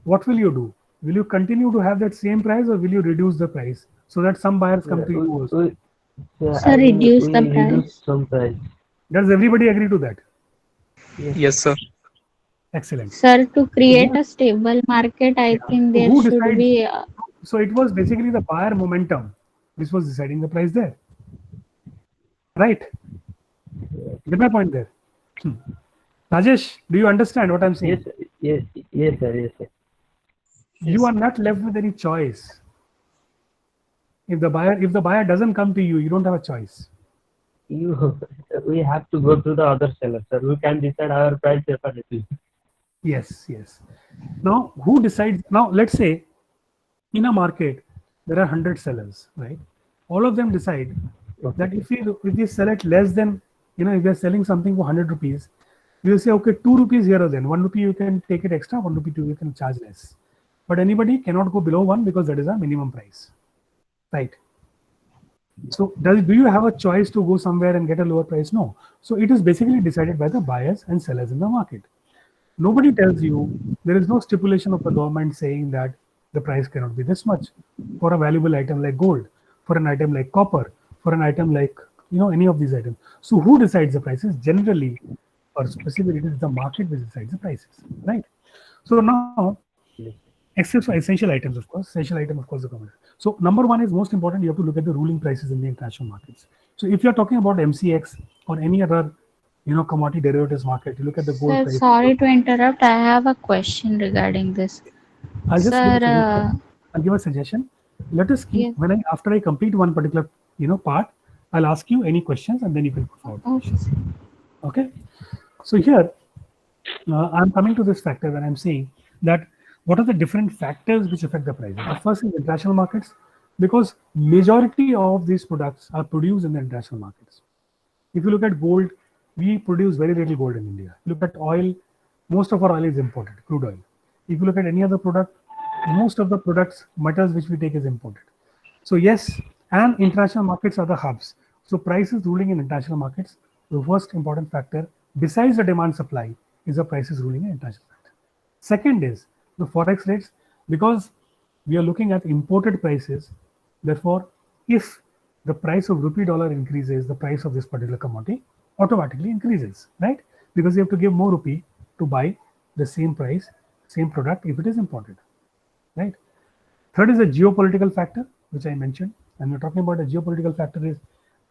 What will you do? Will you continue to have that same price, or will you reduce the price so that some buyers come to you also? Sir, I think reduce we the reduce price. some price. Does everybody agree to that? Yes, sir. Excellent. Sir, to create a stable market, I think So there who should decides? be. So it was basically the buyer momentum which was deciding the price there. Right? Get my point there? Rajesh, do you understand what I'm saying? Yes, sir. Yes, sir. You are not left with any choice. If the buyer doesn't come to you, you don't have a choice. We have to go to the other seller, sir. We can decide our price separately. Yes. Now, who decides? Now, let's say in a market there are 100 sellers, right? All of them decide that if we sell it less than, if we are selling something for 100 rupees, we will say, okay, 2 rupees here or then, 1 rupee you can take it extra, 1 rupee you can charge less. But anybody cannot go below 1 because that is a minimum price, right? So do you have a choice to go somewhere and get a lower price? No. So it is basically decided by the buyers and sellers in the market. Nobody tells you, there is no stipulation of the government saying that the price cannot be this much for a valuable item like gold, for an item like copper, for an item like, any of these items. So who decides the prices? Generally, or specifically, it is the market which decides the prices, right? So now, except for essential items, of course, the commodity. So number one is most important. You have to look at the ruling prices in the international markets. So if you're talking about MCX or any other, commodity derivatives market, you look at the gold Sir, price. sorry to interrupt. I have a question regarding this. I'll just Sir, give a suggestion. Let us keep yes. after I complete one particular part, I'll ask you any questions and then you can put forward. Okay. So here I'm coming to this factor when I'm saying that what are the different factors which affect the price. The first is international markets, because majority of these products are produced in the international markets. If you look at gold, we produce very little gold in India. Look at oil, most of our oil is imported, crude oil. If you look at any other product, most of the products, metals which we take is imported. So yes, and international markets are the hubs. So prices ruling in international markets, the first important factor besides the demand supply is the prices ruling in international markets. Second is the forex rates, because we are looking at imported prices. Therefore, if the price of rupee dollar increases, the price of this particular commodity automatically increases, right? Because you have to give more rupee to buy the same price, same product if it is imported, right? Third is a geopolitical factor, which I mentioned. And we're talking about a geopolitical factor is,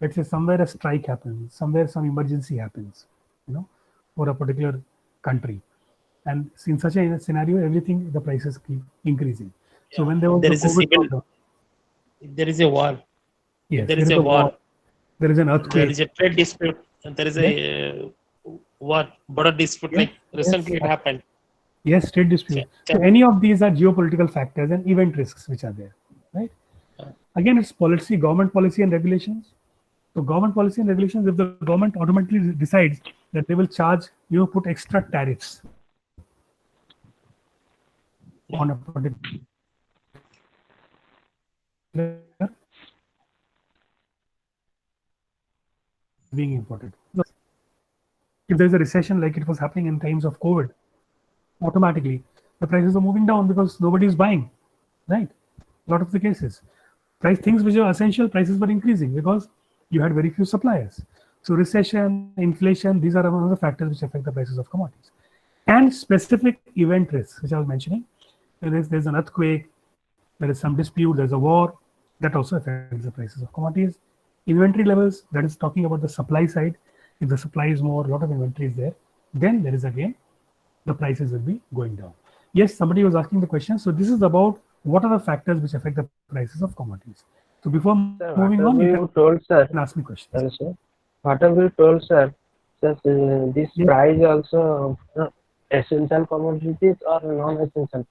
let's say somewhere a strike happens, somewhere some emergency happens, for a particular country. And in such a scenario, everything, the prices keep increasing. So when there was There is a COVID civil. problem, If there is a war, Yes, there is a war, there is an there earthquake. is a trade dispute, and there is a war, border dispute, Yes, like recently yes. it happened. Yes, trade dispute. So any of these are geopolitical factors and event risks which are there, right? Again, it's policy, government policy and regulations. So government policy and regulations, if the government automatically decides that they will charge, put extra tariffs on a particular being imported. If there's a recession like it was happening in times of COVID, automatically the prices are moving down because nobody is buying, right? A lot of the cases, things which are essential, prices were increasing because you had very few suppliers. So recession, inflation, these are among the factors which affect the prices of commodities. And specific event risks, which I was mentioning, there's an earthquake, there is some dispute, there's a war, that also affects the prices of commodities. Inventory levels, that is talking about the supply side. If the supply is more, a lot of inventory is there, then there is again, the prices will be going down. Yes, somebody was asking the question. So this is about what are the factors which affect the prices of commodities. So before moving on, you can ask me questions. Hello, sir. What have you told, sir? Sir, this price also essential commodities or non-essential?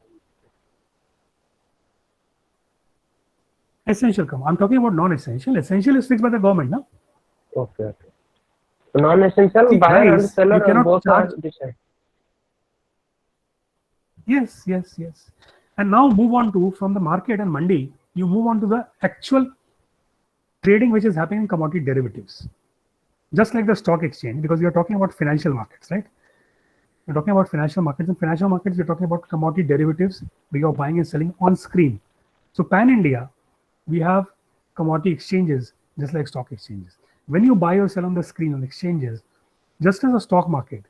Essential I'm talking about non-essential. Essential is fixed by the government, no? Okay, okay. Non-essential, See, buyer and guys, seller you cannot both are charge- decided. Yes. And now move on to, from the market and mandi, you move on to the actual trading which is happening in commodity derivatives. Just like the stock exchange, because we are talking about financial markets, right? We're talking about financial markets. In financial markets, we're talking about commodity derivatives where you're buying and selling on screen. So pan-India, we have commodity exchanges, just like stock exchanges. When you buy or sell on the screen on exchanges, just as a stock market,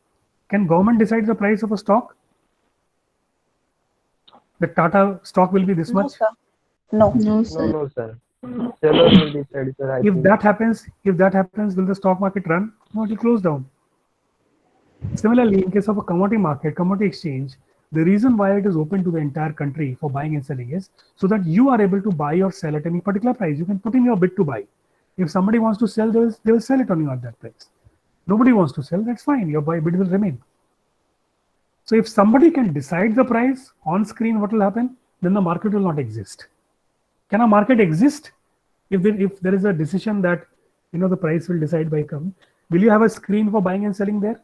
can government decide the price of a stock? The Tata stock will be this No, much. sir. No. No, sir. No, sir. Seller will decide, sir. I If think. that happens, will the stock market run? No, it will close down. Similarly, in case of a commodity market, commodity exchange, the reason why it is open to the entire country for buying and selling is so that you are able to buy or sell at any particular price. You can put in your bid to buy. If somebody wants to sell, they will sell it on you at that price. Nobody wants to sell, that's fine. Your bid will remain. So if somebody can decide the price on screen, what will happen? Then the market will not exist. Can a market exist if there is a decision that the price will decide by come? Will you have a screen for buying and selling there?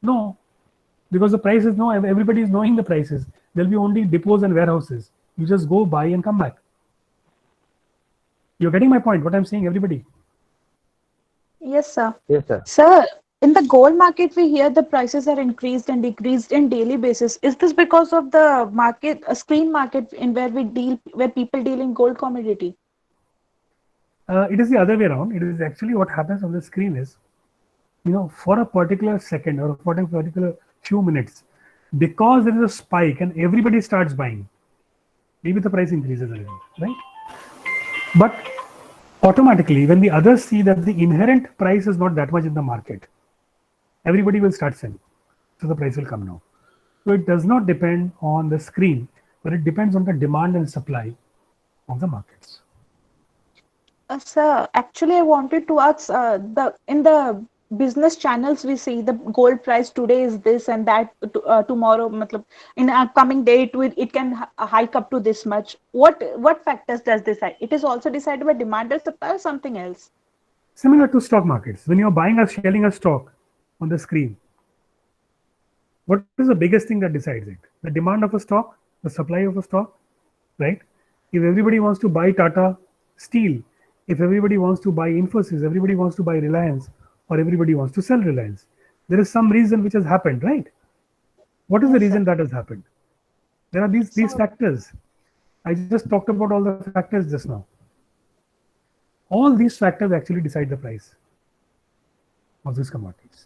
No, because the price is everybody is knowing the prices. There'll be only depots and warehouses. You just go buy and come back. You're getting my point, what I'm saying, everybody? Yes, sir. Yes, sir. Sir, in the gold market, we hear the prices are increased and decreased in daily basis. Is this because of the market, a screen market in where people deal in gold commodity? It is the other way around. It is actually what happens on the screen is, for a particular second or for a particular few minutes, because there is a spike and everybody starts buying, maybe the price increases a little, right? But automatically, when the others see that the inherent price is not that much in the market, everybody will start selling. So the price will come down. So it does not depend on the screen, but it depends on the demand and supply of the markets. Sir, actually, I wanted to ask in the business channels we see the gold price today is this and that tomorrow, in a coming day it can hike up to this much. What factors does this? It is also decided by demand and supply or something else? Similar to stock markets, when you're buying or selling a stock on the screen, what is the biggest thing that decides it? The demand of a stock, the supply of a stock, right? If everybody wants to buy Tata Steel, if everybody wants to buy Infosys, everybody wants to buy Reliance, or everybody wants to sell Reliance, there is some reason which has happened, right? What is the reason that has happened? There are these factors. I just talked about all the factors just now. All these factors actually decide the price of these commodities.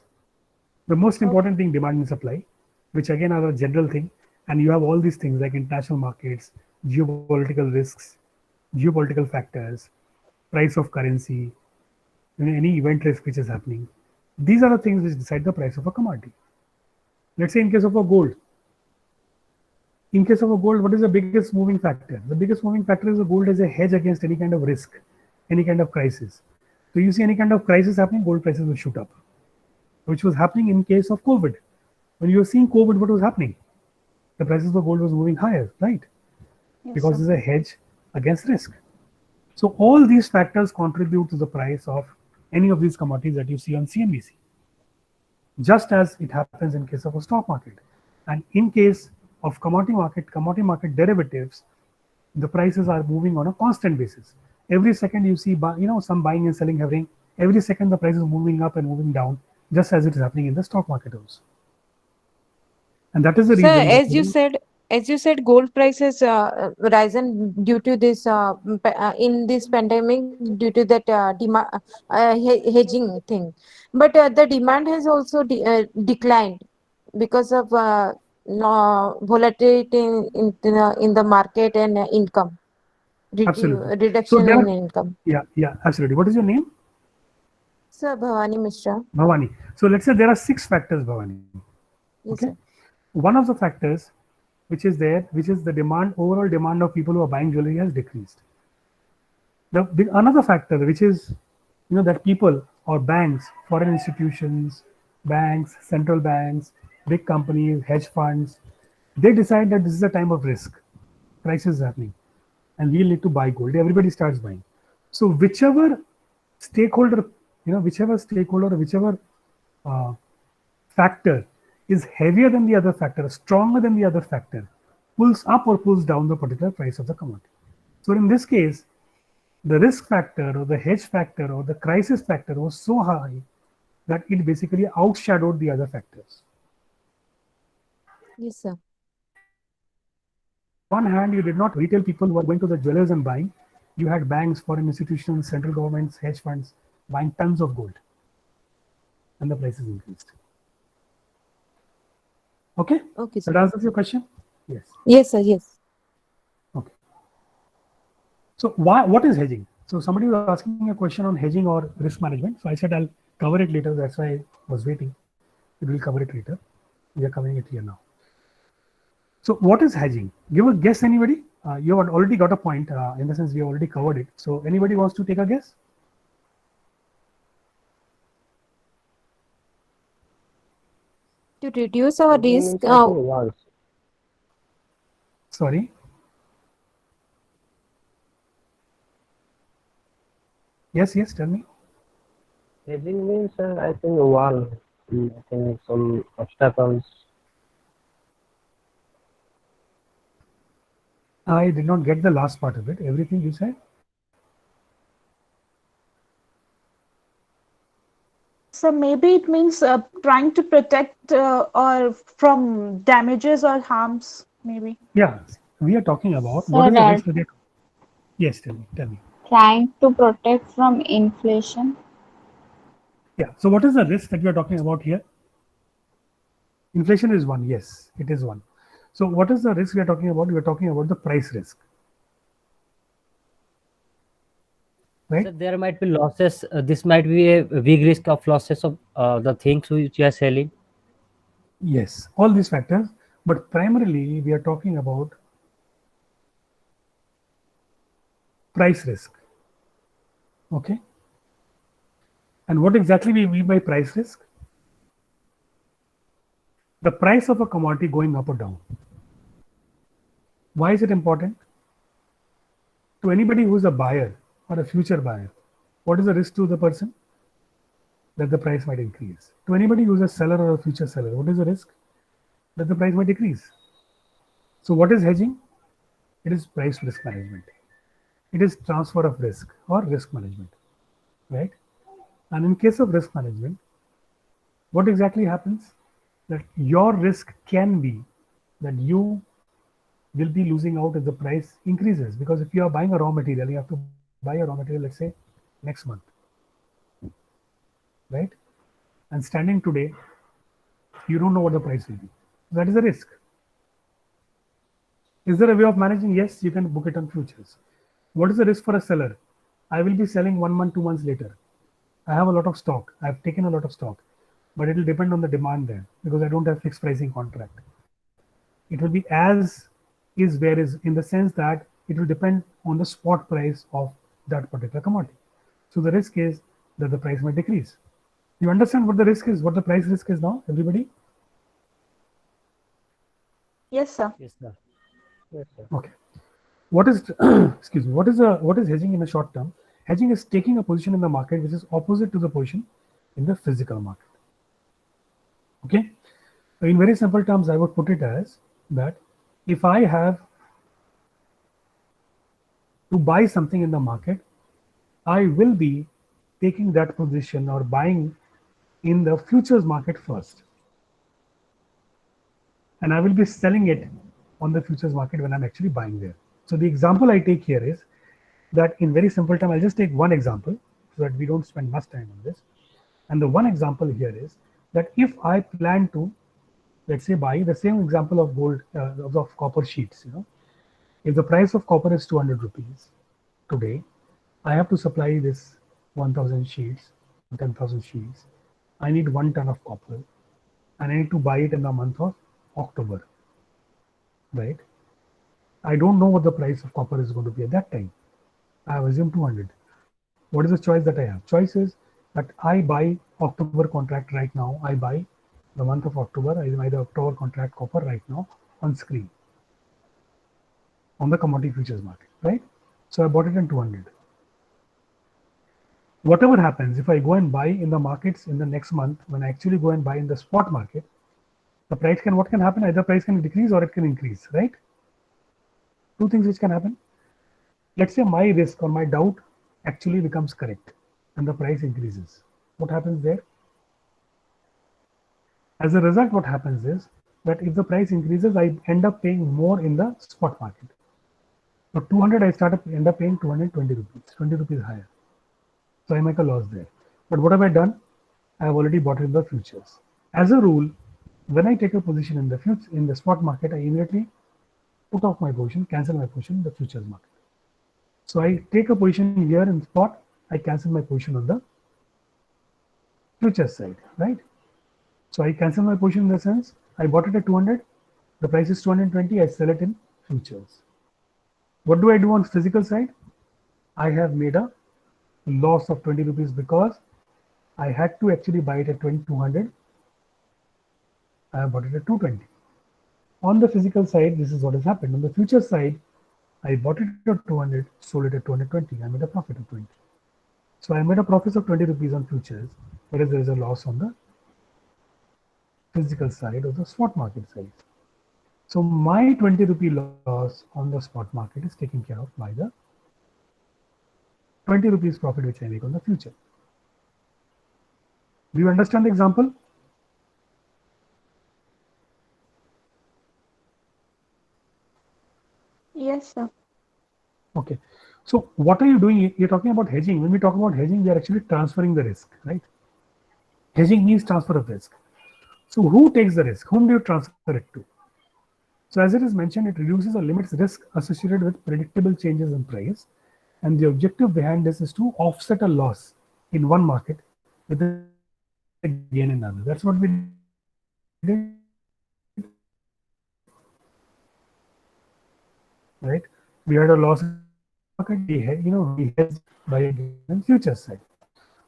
The most important thing, demand and supply, which again are a general thing, and you have all these things like international markets, geopolitical risks, geopolitical factors, price of currency, any event risk which is happening. These are the things which decide the price of a commodity. Let's say in case of a gold, In case of a gold, what is the biggest moving factor? The biggest moving factor is the gold as a hedge against any kind of risk, any kind of crisis. So you see any kind of crisis happening, gold prices will shoot up, which was happening in case of COVID. When you were seeing COVID, what was happening? The prices of gold was moving higher, right? Yes, Because sir. it's a hedge against risk. So all these factors contribute to the price of any of these commodities that you see on CNBC, just as it happens in case of a stock market. And in case of commodity market derivatives, the prices are moving on a constant basis. Every second you see, some buying and selling happening. Every second the price is moving up and moving down, just as it is happening in the stock market also. And that is the Sir, reason. that, as you said, gold prices risen due to this in this pandemic due to that hedging thing. But the demand has also declined because of no volatility in the market and income Absolutely. So reduction there in are, income. yeah, absolutely. What is your name? Sir, Bhavani Mishra. Bhavani. So let's say there are 6 factors, Bhavani. Yes, Okay. sir. One of the factors which is the demand, overall demand of people who are buying jewelry has decreased. Another factor which is, that people or banks, foreign institutions, banks, central banks, big companies, hedge funds, they decide that this is a time of risk, crisis is happening, and we'll need to buy gold. Everybody starts buying. So whichever stakeholder, or whichever uh, factor is heavier than the other factor, stronger than the other factor, pulls up or pulls down the particular price of the commodity. So in this case, the risk factor or the hedge factor or the crisis factor was so high that it basically outshadowed the other factors. Yes, sir. On one hand, you did not retail people who were going to the jewelers and buying. You had banks, foreign institutions, central governments, hedge funds buying tons of gold, and the prices increased. Okay? Okay, That sir. answers your question? Yes. Yes, sir. Yes. Okay. So what is hedging? So somebody was asking a question on hedging or risk management. So I said I'll cover it later. That's why I was waiting. We will cover it later. We are covering it here now. So what is hedging? Give a guess, anybody? You have already got a point in the sense we already covered it. So anybody wants to take a guess? To reduce our Hedging risk, means I think walls. Sorry. Yes, tell me. Hedging means I think a wall. I think some obstacles. I did not get the last part of it. Everything you said? So maybe it means trying to protect or from damages or harms, maybe. Yeah, we are talking about So what is the that risk that Yes, tell me. trying to protect from inflation. Yeah, so what is the risk that we are talking about here? Inflation is one. Yes, it is one. So what is the risk we are talking about? We are talking about the price risk. Right? So there might be losses. This might be a big risk of losses of the things which you are selling. Yes, all these factors, but primarily we are talking about price risk. Okay. And what exactly we mean by price risk? The price of a commodity going up or down. Why is it important? To anybody who is a buyer or a future buyer, what is the risk to the person? That the price might increase. To anybody who is a seller or a future seller, what is the risk? That the price might decrease. So what is hedging? It is price risk management. It is transfer of risk or risk management, right? And in case of risk management, what exactly happens? That your risk can be that you will be losing out if the price increases, because if you are buying a raw material, you have to buy a raw material, let's say next month, right? And standing today, you don't know what the price will be. That is a risk. Is there a way of managing? Yes, you can book it on futures. What is the risk for a seller? I will be selling 1 month, 2 months later. I have a lot of stock. I've taken a lot of stock, but it will depend on the demand there because I don't have fixed pricing contract. It will be as is in the sense that it will depend on the spot price of that particular commodity. So the risk is that the price might decrease. You understand what the risk is, what the price risk is now, everybody? Yes, sir. Yes, sir. Yes, sir. Okay. What is excuse me? What is hedging in the short term? Hedging is taking a position in the market which is opposite to the position in the physical market. Okay. So in very simple terms, I would put it as that if I have to buy something in the market, I will be taking that position or buying in the futures market first. And I will be selling it on the futures market when I'm actually buying there. So the example I take here is that in very simple term, I'll just take one example so that we don't spend much time on this. And the one example here is that if I plan to, let's say, buy the same example of gold, of copper sheets, if the price of copper is 200 rupees today, I have to supply this 1000 sheets, 10,000 sheets. I need 1 ton of copper and I need to buy it in the month of October, right? I don't know what the price of copper is going to be at that time. I have assumed 200. What is the choice that I have? Choice is that I buy October contract right now. I buy the month of October. I buy the October contract copper right now on screen on the commodity futures market, right? So I bought it in 200. Whatever happens, if I go and buy in the markets in the next month, when I actually go and buy in the spot market, the price can, what can happen? Either price can decrease or it can increase, right? Two things which can happen. Let's say my risk or my doubt actually becomes correct and the price increases. What happens there? As a result, what happens is that if the price increases, I end up paying more in the spot market. So 200, I end up paying 220 rupees, 20 rupees higher. So I make a loss there. But what have I done? I have already bought it in the futures. As a rule, when I take a position in the futures, in the spot market, I immediately put off my position, cancel my position in the futures market. So I take a position here in spot, I cancel my position on the futures side, right? So I cancel my position in the sense, I bought it at 200, the price is 220, I sell it in futures. What do I do on physical side? I have made a loss of 20 rupees because I had to actually buy it at 200. I have bought it at 220. On the physical side, this is what has happened. On the future side, I bought it at 200, sold it at 220. I made a profit of 20. So I made a profit of 20 rupees on futures, whereas there is a loss on the physical side or the spot market side. So my 20 rupee loss on the spot market is taken care of by the 20 rupees profit which I make on the future. Do you understand the example? Yes, sir. Okay. So what are you doing? You're talking about hedging. When we talk about hedging, we are actually transferring the risk, right? Hedging means transfer of risk. So who takes the risk? Whom do you transfer it to? So as it is mentioned, it reduces or limits risk associated with predictable changes in price. And the objective behind this is to offset a loss in one market with a gain in another. That's what we did. Right? We had a loss in the market, we hedged by a gain in future side.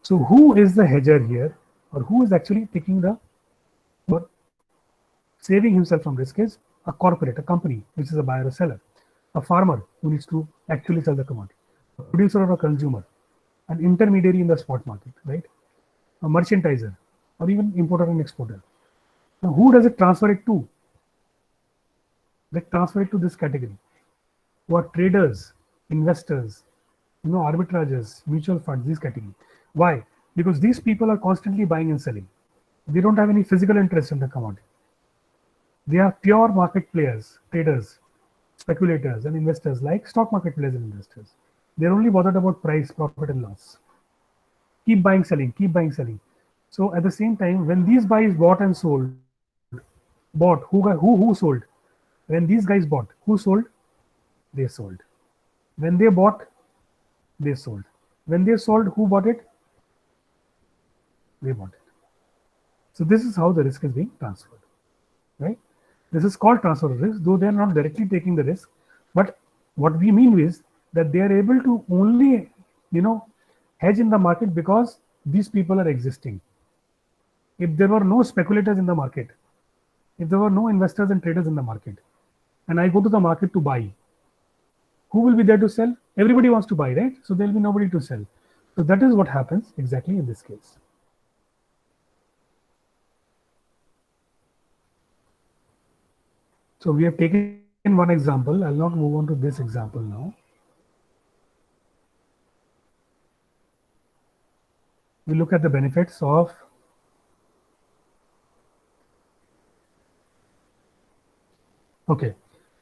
So who is the hedger here, or who is actually taking the, or saving himself from risk is a corporate, a company, which is a buyer or seller, a farmer who needs to actually sell the commodity, a producer or a consumer, an intermediary in the spot market, right? A merchandiser, or even importer and exporter. Now, who does it transfer it to? They transfer it to this category, who are traders, investors, arbitragers, mutual funds, these category. Why? Because these people are constantly buying and selling. They don't have any physical interest in the commodity. They are pure market players, traders, speculators, and investors like stock market players and investors. They're only bothered about price, profit, and loss. Keep buying, selling, keep buying, selling. So at the same time, when these guys bought and sold, who sold? When these guys bought, who sold? They sold. When they bought, they sold. When they sold, who bought it? They bought it. So this is how the risk is being transferred, right? This is called transfer of risk, though they are not directly taking the risk. But what we mean is that they are able to only, hedge in the market because these people are existing. If there were no speculators in the market, if there were no investors and traders in the market, and I go to the market to buy, who will be there to sell? Everybody wants to buy, right? So there will be nobody to sell. So that is what happens exactly in this case. So we have taken one example. I'll not move on to this example now. We look at the benefits of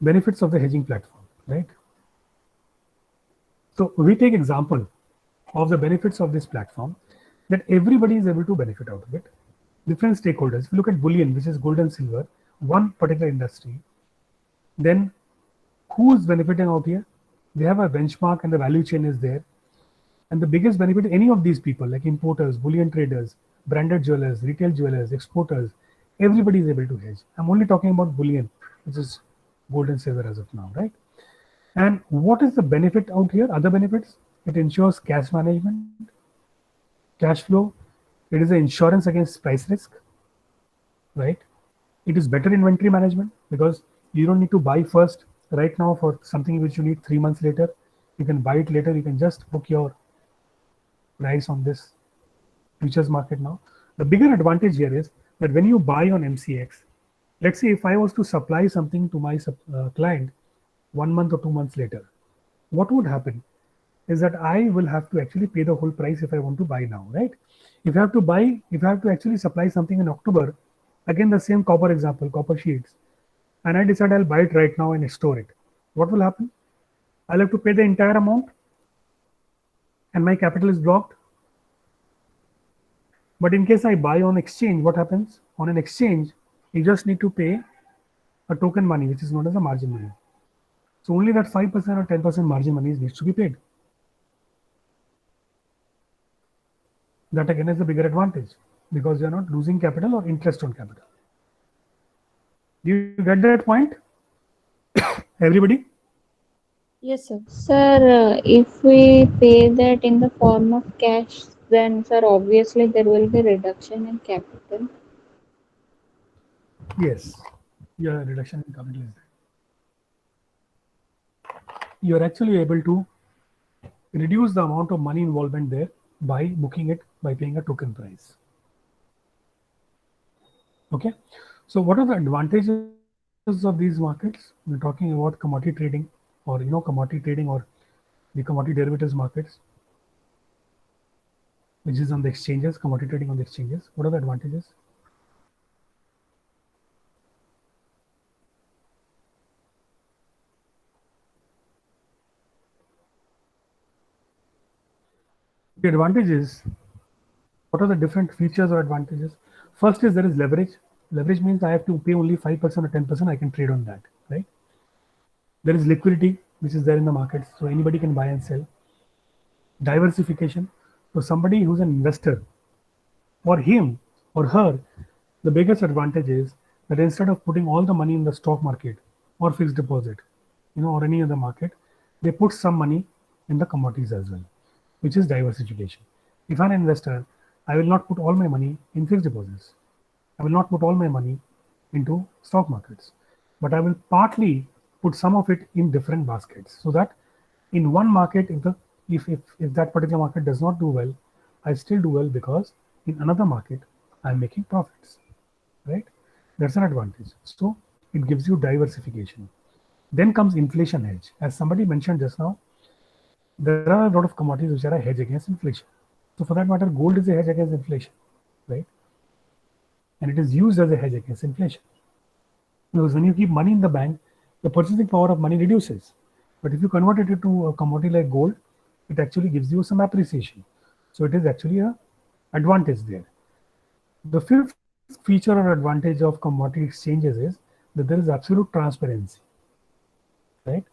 benefits of the hedging platform, right? So we take example of the benefits of this platform that everybody is able to benefit out of it. Different stakeholders. If you look at bullion, which is gold and silver, one particular industry, then who is benefiting out here? They have a benchmark and the value chain is there. And the biggest benefit, any of these people like importers, bullion traders, branded jewelers, retail jewelers, exporters, everybody is able to hedge. I'm only talking about bullion, which is gold and silver as of now, right? And what is the benefit out here? Other benefits, it ensures cash management, cash flow. It is an insurance against price risk, right? It is better inventory management because you don't need to buy first right now for something which you need 3 months later. You can buy it later. You can just book your price on this futures market now. The bigger advantage here is that when you buy on MCX, let's say if I was to supply something to my client 1 month or 2 months later, what would happen is that I will have to actually pay the whole price if I want to buy now, right? If I have to actually supply something in October, again the same copper example, copper sheets, and I decide I'll buy it right now and store it, what will happen? I'll have to pay the entire amount and my capital is blocked. But in case I buy on exchange, what happens? On an exchange, you just need to pay a token money, which is known as a margin money. So only that 5% or 10% margin money needs to be paid. That again is the bigger advantage because you're not losing capital or interest on capital. Do you get that point? Everybody? Yes, sir. Sir, if we pay that in the form of cash, then, sir, obviously there will be reduction in capital. Yes, your reduction in capital is there. You're actually able to reduce the amount of money involvement there by booking it by paying a token price. Okay, so what are the advantages of these markets? We're talking about commodity trading or commodity trading or the commodity derivatives markets, which is on the exchanges, commodity trading on the exchanges. What are the advantages? The advantages, what are the different features or advantages? First is there is leverage. Leverage means I have to pay only 5% or 10%, I can trade on that, right? There is liquidity, which is there in the markets, so anybody can buy and sell. Diversification, so somebody who's an investor, for him or her, the biggest advantage is that instead of putting all the money in the stock market or fixed deposit, or any other market, they put some money in the commodities as well, which is diversification. If I'm an investor, I will not put all my money in fixed deposits. I will not put all my money into stock markets, but I will partly put some of it in different baskets so that in one market, if that particular market does not do well, I still do well because in another market, I'm making profits, right? That's an advantage. So it gives you diversification. Then comes inflation hedge. As somebody mentioned just now, there are a lot of commodities which are a hedge against inflation. So for that matter, gold is a hedge against inflation, right? And it is used as a hedge against inflation. Because when you keep money in the bank, the purchasing power of money reduces. But if you convert it into a commodity like gold, it actually gives you some appreciation. So it is actually an advantage there. The fifth feature or advantage of commodity exchanges is that there is absolute transparency, right?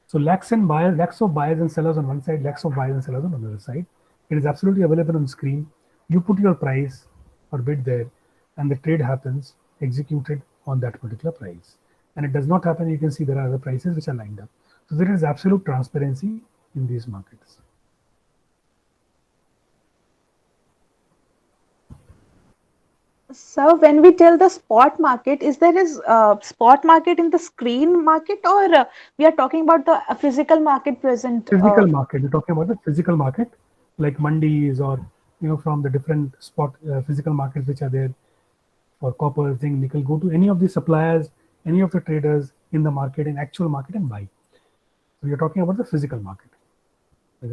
So lakhs of buyers and sellers on one side, lakhs of buyers and sellers on the other side. It is absolutely available on screen. You put your price or bid there, and the trade happens executed on that particular price. and it does not happen, you can see there are other prices which are lined up. So there is absolute transparency in these markets. So when we tell the spot market, is there is spot market in the screen market, or we are talking about the physical market present? Physical market, we're talking about the physical market, like mandis, or from the different spot physical markets which are there for copper, zinc, nickel. Go to any of the suppliers, any of the traders in the market, in actual market, and buy. So you're talking about the physical market.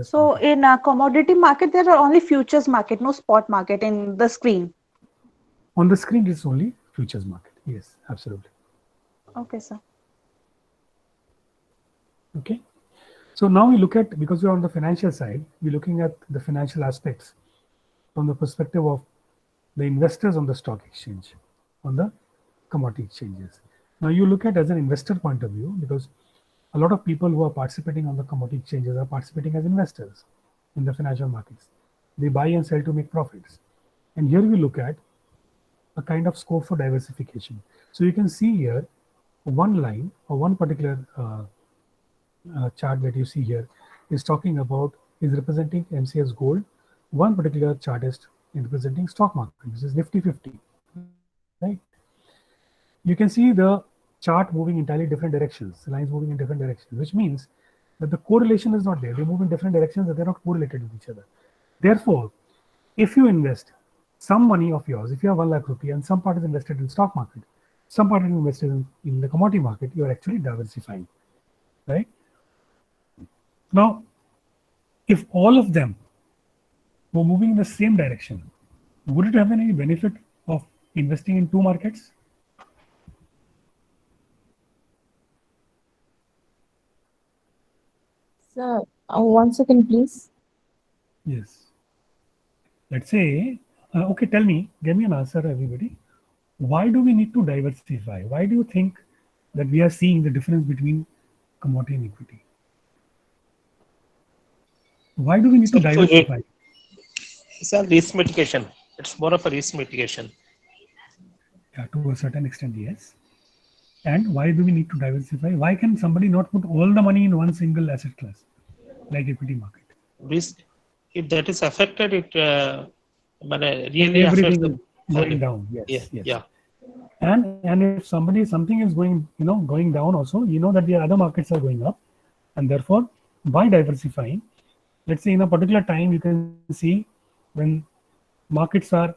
So in a commodity market, there are only futures market, no spot market in the screen. On the screen, it's only futures market. Yes, absolutely. Okay, sir. Okay. So now we look at, because we're on the financial side, we're looking at the financial aspects from the perspective of the investors on the stock exchange, on the commodity exchanges. Now you look at as an investor point of view, because a lot of people who are participating on the commodity exchanges are participating as investors in the financial markets. They buy and sell to make profits. And here we look at a kind of scope for diversification. So you can see here one line or one particular chart that you see here is talking about, is representing MCX gold. One particular chart is representing stock market, which is Nifty 50, right? You can see the chart moving entirely different directions, lines moving in different directions, which means that the correlation is not there. They move in different directions, but they're not correlated with each other. Therefore, if you invest some money of yours, if you have 1 lakh rupee and some part is invested in stock market, some part is invested in the commodity market, you are actually diversifying, right? Now, if all of them were moving in the same direction, would it have any benefit of investing in 2 markets? Sir, 1 second, please. Yes. Let's say, okay, tell me, give me an answer, everybody. Why do we need to diversify? Why do you think that we are seeing the difference between commodity and equity? Why do we need to diversify? It's a risk mitigation. It's more of a risk mitigation. Yeah, to a certain extent, yes. And why do we need to diversify? Why can somebody not put all the money in one single asset class, like equity market? Risk, if that is affected, it really everything affects is going down. Yes, yeah, yes. yeah. And if something is going down also, that the other markets are going up, and therefore by diversifying, let's say in a particular time, you can see when markets are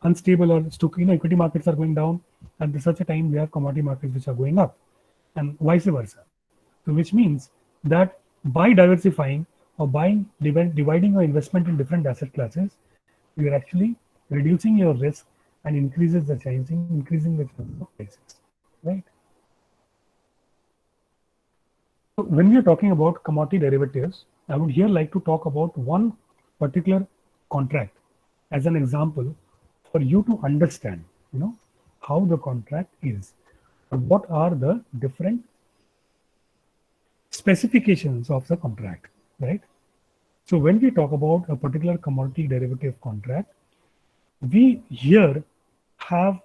unstable or equity markets are going down, at such a time we have commodity markets which are going up, and vice versa. So which means that by diversifying or dividing your investment in different asset classes, you are actually reducing your risk and increasing the chance of prices, right? So when we are talking about commodity derivatives, I would here like to talk about one particular contract as an example for you to understand, how the contract is, or what are the different specifications of the contract, right? So when we talk about a particular commodity derivative contract, we here have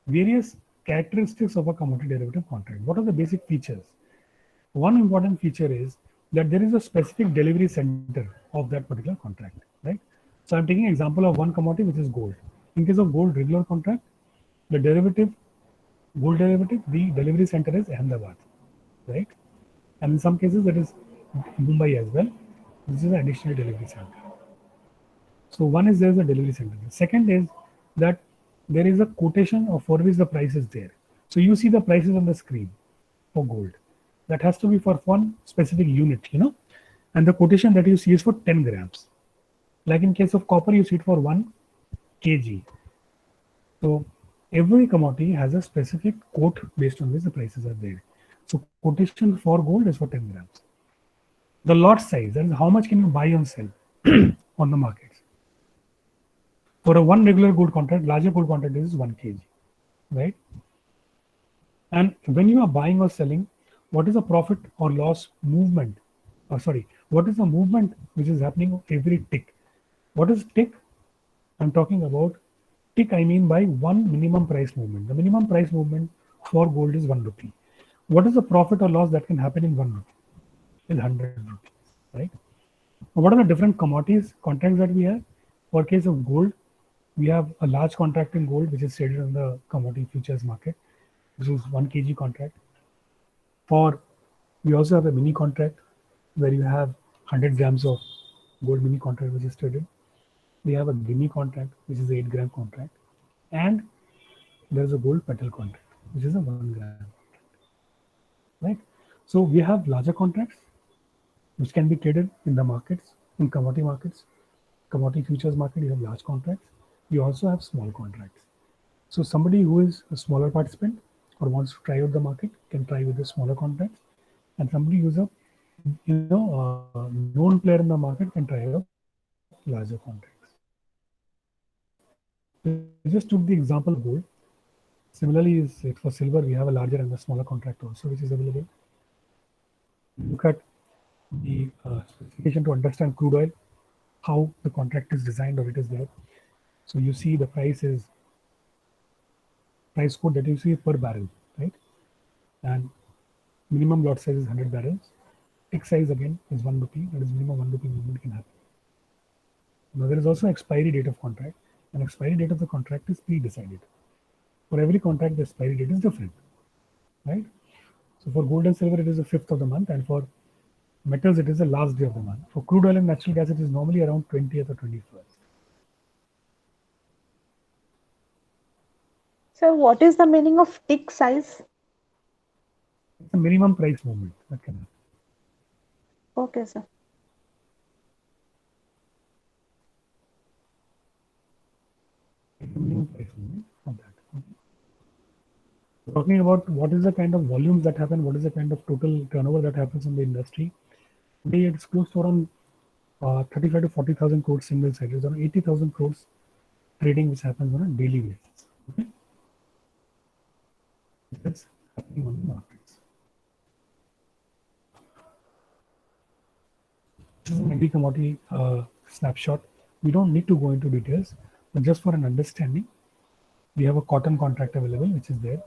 various characteristics of a commodity derivative contract. What are the basic features? One important feature is that there is a specific delivery center of that particular contract, right? So I'm taking an example of one commodity, which is gold. In case of gold regular contract, the gold derivative, the delivery center is Ahmedabad, right? And in some cases, that is Mumbai as well. This is an additional delivery center. So one is there is a delivery center. The second is that there is a quotation of for which the price is there. So you see the prices on the screen for gold. That has to be for one specific unit, and the quotation that you see is for 10 grams. Like in case of copper, you see it for 1 kg. So every commodity has a specific quote based on which the prices are there. So quotation for gold is for 10 grams. The lot size, that is how much can you buy and sell on the markets. For a one regular gold contract, larger gold contract is 1 kg, right? And when you are buying or selling, what is the profit or loss movement? What is the movement which is happening every tick? What is tick? I'm talking about tick, I mean by one minimum price movement. The minimum price movement for gold is 1 rupee. What is the profit or loss that can happen in 1 rupee? Is 100 rupees, right? Now, what are the different commodities contracts that we have? For case of gold, we have a large contract in gold which is traded on the commodity futures market. This is 1 kg contract. For we also have a mini contract where you have 100 grams of gold mini contract which is traded. We have a Guinea contract which is 8 gram contract, and there is a gold petal contract which is a 1 gram contract, right? So we have larger contracts which can be traded in the markets, in commodity markets, commodity futures market. You have large contracts. You also have small contracts. So somebody who is a smaller participant or wants to try out the market can try with the smaller contracts, and somebody who's a known player in the market can try out larger contracts. We just took the example of gold. Similarly, is it for silver? We have a larger and a smaller contract also, which is available. Look at the specification to understand crude oil, how the contract is designed or it is there. So you see the price code that you see per barrel, right? And minimum lot size is 100 barrels. Tick size again is 1 rupee. That is minimum 1 rupee movement can happen. Now there is also expiry date of contract. And expiry date of the contract is pre-decided. For every contract, the expiry date is different, right? So for gold and silver, it is the 5th of the month, and for metals, it is the last day of the month. For crude oil and natural gas, it is normally around 20th or 21st. So what is the meaning of tick size? It's a minimum price movement that can happen. Okay, sir. Minimum price movement of that. Okay. Talking about what is the kind of volumes that happen, what is the kind of total turnover that happens in the industry. Today, it's close to around 35 to 40,000 crores single sided, around 80,000 crores trading which happens on a daily basis. Okay? That's happening on the markets. This is an agri commodity snapshot. We don't need to go into details, but just for an understanding, we have a cotton contract available, which is there.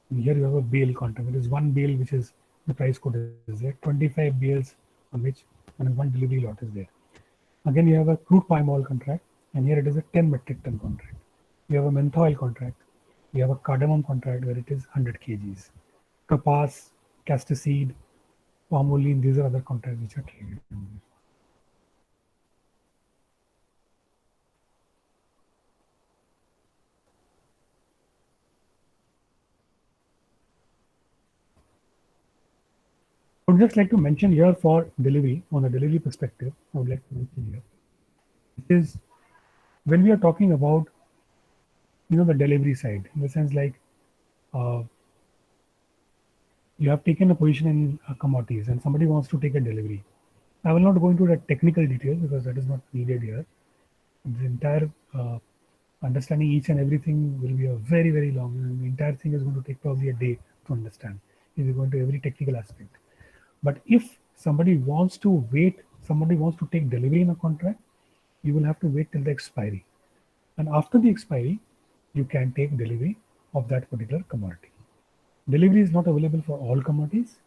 And here you have a bale contract. It is 1 bale, which is the price code is there. 25 bales on which and 1 delivery lot is there. Again, you have a crude palm oil contract, and here it is a 10 metric ton contract. You have a menthol contract. You have a cardamom contract where it is 100 kgs. Kapas, castor seed, palm oil, these are other contracts which are traded. I would just like to mention here for delivery, on the delivery perspective, I would like to mention here, is when we are talking about, the delivery side, in the sense like you have taken a position in commodities and somebody wants to take a delivery. I will not go into the technical details because that is not needed here. The entire understanding each and everything will be a very, very long, and the entire thing is going to take probably a day to understand if you go into every technical aspect. But if somebody wants to wait, somebody wants to take delivery in a contract, you will have to wait till the expiry. And after the expiry, you can take delivery of that particular commodity. Delivery is not available for all commodities,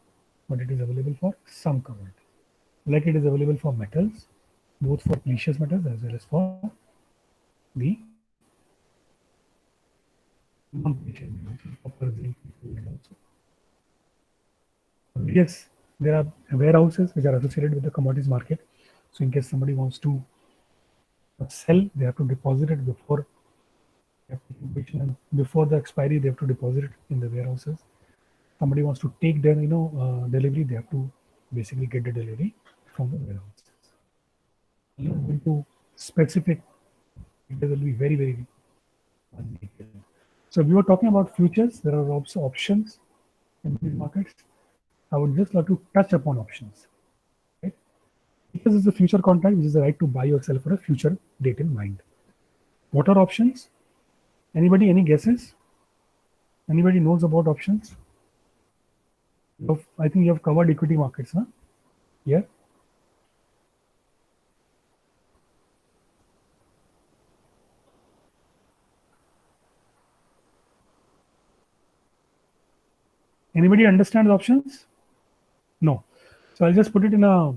but it is available for some commodities. Like it is available for metals, both for precious metals as well as for the non-precious metals, copper, zinc, also. Yes, there are warehouses which are associated with the commodities market. So in case somebody wants to sell, they have to deposit it before the expiry. They have to deposit it in the warehouses. Somebody wants to take their delivery, they have to basically get the delivery from the warehouses. Into specific, it will be very, very detailed. So we were talking about futures. There are also options in these markets. I would just like to touch upon options. Right? Futures is a future contract, which is the right to buy or sell for a future date in mind. What are options? Anybody, any guesses? Anybody knows about options? I think you have covered equity markets, huh? Yeah. Anybody understand the options? No. So I'll just put it in a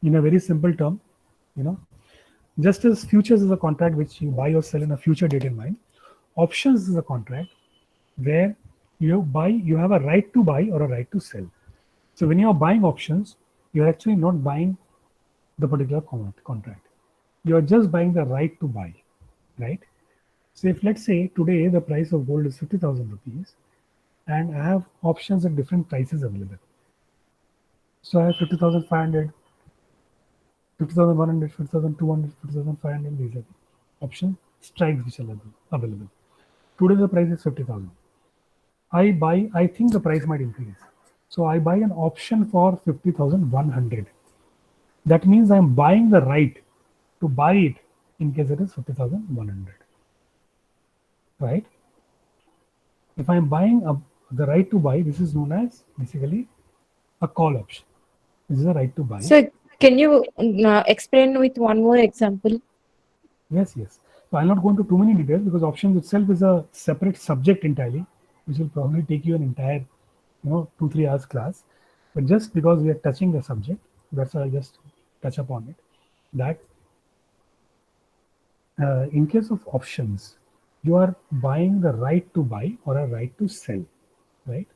very simple term. Just as futures is a contract which you buy or sell in a future date in mind, options is a contract where you have a right to buy or a right to sell. So when you are buying options, you're actually not buying the particular contract. You're just buying the right to buy, right? So if let's say today the price of gold is 50,000 rupees and I have options at different prices available. So I have 50,500, 50,100, 50,200, 50,500. These are the option strikes which are available. Today the price is 50,000. I think the price might increase. So I buy an option for 50,100. That means I'm buying the right to buy it in case it is 50,100. Right? If I'm buying the right to buy, this is known as basically a call option. This is a right to buy. So can you explain with one more example? Yes. So I'll not go into too many details because options itself is a separate subject entirely, which will probably take you an entire 2-3 hours class. But just because we are touching the subject, that's why I'll just touch upon it. That in case of options, you are buying the right to buy or a right to sell, right?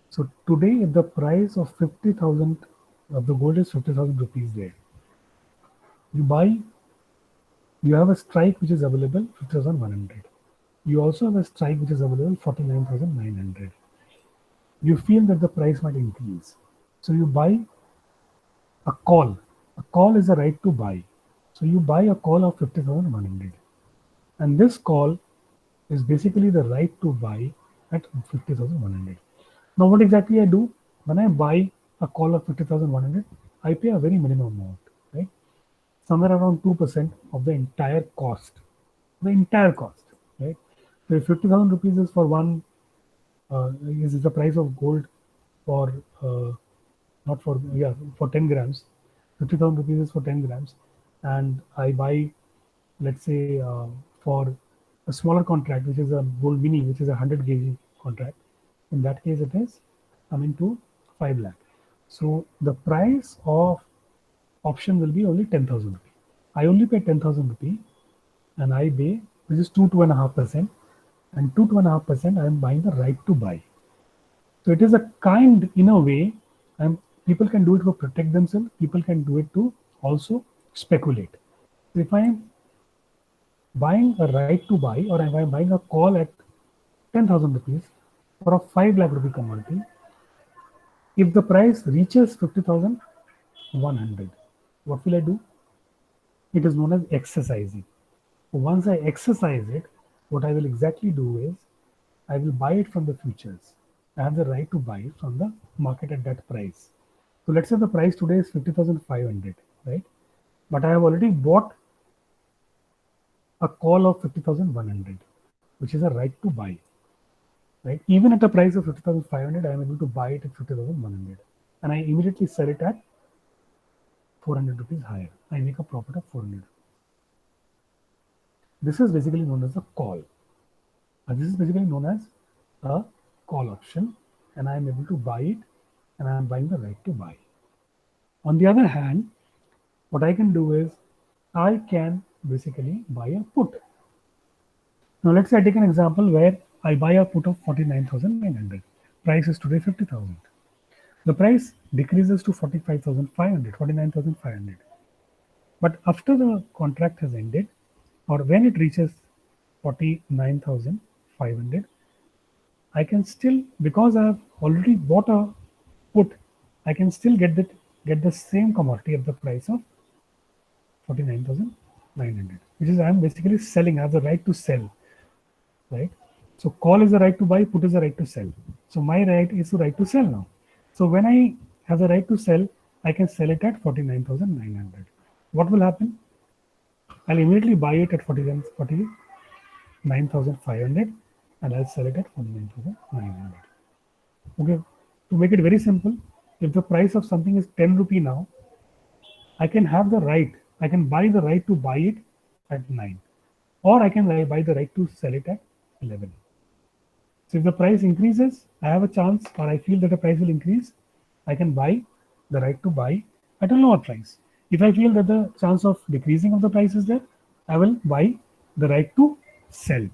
So today, if the price of 50,000 of the gold is 50,000 rupees there, you have a strike which is available 50,100. You also have a strike which is available 49,900. You feel that the price might increase. So you buy a call. A call is a right to buy. So you buy a call of 50,100. And this call is basically the right to buy at 50,100. Now what exactly I do? When I buy a call of 50,100, I pay a very minimum amount, right? Somewhere around 2% of the entire cost. Right? So if 50,000 rupees is for one, is the price of gold for, for 10 grams. 50,000 rupees is for 10 grams. And I buy, let's say, for a smaller contract, which is a gold mini, which is a 100 kg contract. In that case, it is coming to 5 lakh. So the price of option will be only 10,000 rupees. I only pay 10,000 rupees and I pay, which is 2.5%. And 2.5%, I am buying the right to buy. So it is a kind, in a way, people can do it to protect themselves. People can do it to also speculate. So if I am buying a right to buy, or if I am buying a call at 10,000 rupees for a 5 lakh rupee commodity, if the price reaches 50,100, what will I do? It is known as exercising. So once I exercise it, what I will exactly do is I will buy it from the futures. I have the right to buy it from the market at that price. So let's say the price today is 50,500, right? But I have already bought a call of 50,100, which is a right to buy, right? Even at a price of 50,500, I am able to buy it at 50,100, and I immediately sell it at 400 rupees higher. I make a profit of 400. This is basically known as a call. This is basically known as a call option, and I am able to buy it, and I am buying the right to buy. On the other hand, what I can do is I can basically buy a put. Now let's say I take an example where I buy a put of 49,900. Price is today 50,000. The price decreases to 45,500, 49,500. But after the contract has ended, or when it reaches 49,500, I can still, because I have already bought a put, I can still get the same commodity at the price of 49,900, which is I am basically selling. I have the right to sell, right? So call is the right to buy, put is the right to sell. So my right is the right to sell now. So when I have the right to sell, I can sell it at 49,900. What will happen? I'll immediately buy it at 49,500 and I'll sell it at 49,900. Okay, to make it very simple, if the price of something is 10 rupee now, I can have the right, I can buy the right to buy it at 9, or I can buy the right to sell it at 11. So if the price increases, I have a chance, or I feel that the price will increase, I can buy the right to buy at a lower price. If I feel that the chance of decreasing of the price is there, I will buy the right to sell,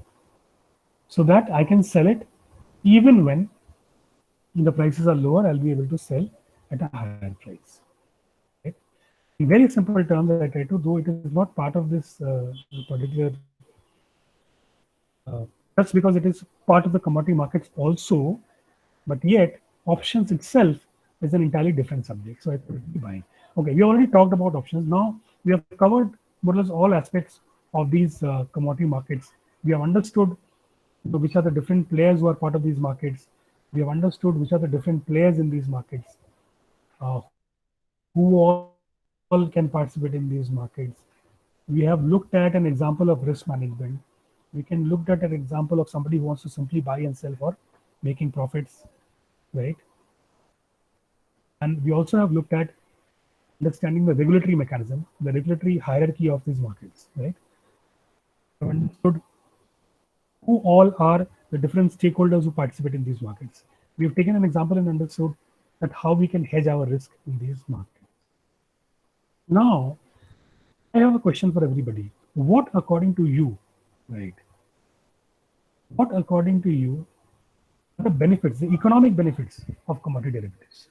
so that I can sell it even when the prices are lower. I'll be able to sell at a higher price. Right? In very simple terms, I try to, though it is not part of this particular. That's because it is part of the commodity markets also, but yet options itself is an entirely different subject. So I could be buying. Okay, we already talked about options. Now we have covered more or less all aspects of these commodity markets. We have understood which are the different players who are part of these markets. We have understood which are the different players in these markets, who all can participate in these markets. We have looked at an example of risk management. We can look at an example of somebody who wants to simply buy and sell for making profits, right? And we also have looked at understanding the regulatory mechanism, the regulatory hierarchy of these markets, right? We have understood who all are the different stakeholders who participate in these markets. We've taken an example and understood that how we can hedge our risk in these markets. Now, I have a question for everybody. What, according to you, right? What, according to you, are the benefits, the economic benefits of commodity derivatives?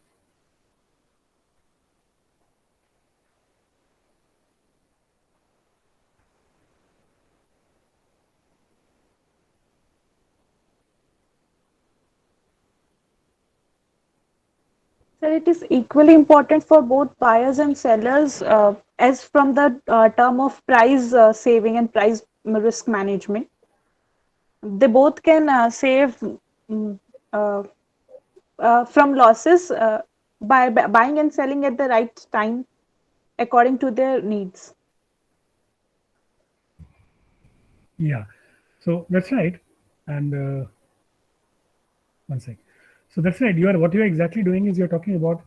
So it is equally important for both buyers and sellers, as from the term of price saving and price risk management. They both can save uh, from losses by buying and selling at the right time according to their needs. Yeah, so that's right. And one sec. So that's right. What you are exactly doing is you're talking about,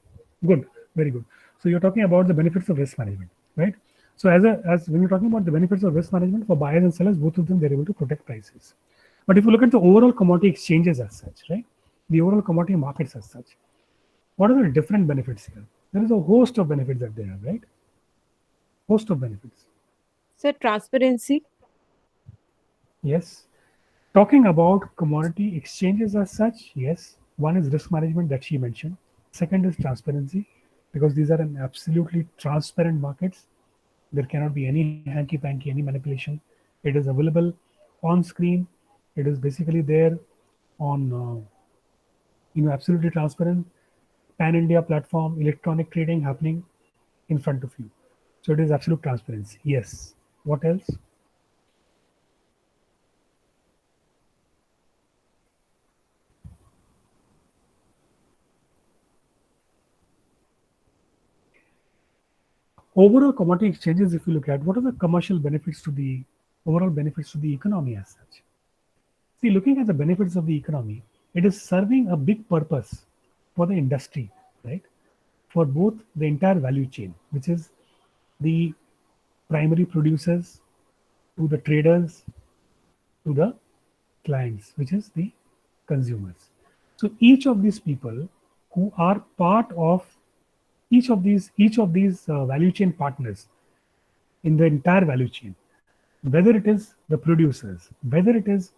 good, very good. So you're talking about the benefits of risk management, right? So as when you're talking about the benefits of risk management for buyers and sellers, both of them, they're able to protect prices. But if you look at the overall commodity exchanges as such, right? The overall commodity markets as such, what are the different benefits here? There is a host of benefits that they have, right? Host of benefits. Sir, transparency. Yes. Talking about commodity exchanges as such, yes. One is risk management that she mentioned. Second is transparency, because these are an absolutely transparent markets. There cannot be any hanky-panky, any manipulation. It is available on screen. It is basically there on, absolutely transparent. Pan-India platform, electronic trading happening in front of you. So it is absolute transparency. Yes. What else? Overall commodity exchanges, if you look at, what are the commercial benefits to the overall benefits to the economy as such? See, looking at the benefits of the economy, it is serving a big purpose for the industry, right? For both the entire value chain, which is the primary producers to the traders to the clients, which is the consumers. So each of these people who are part of each of these value chain partners in the entire value chain, whether it is the producers, whether it is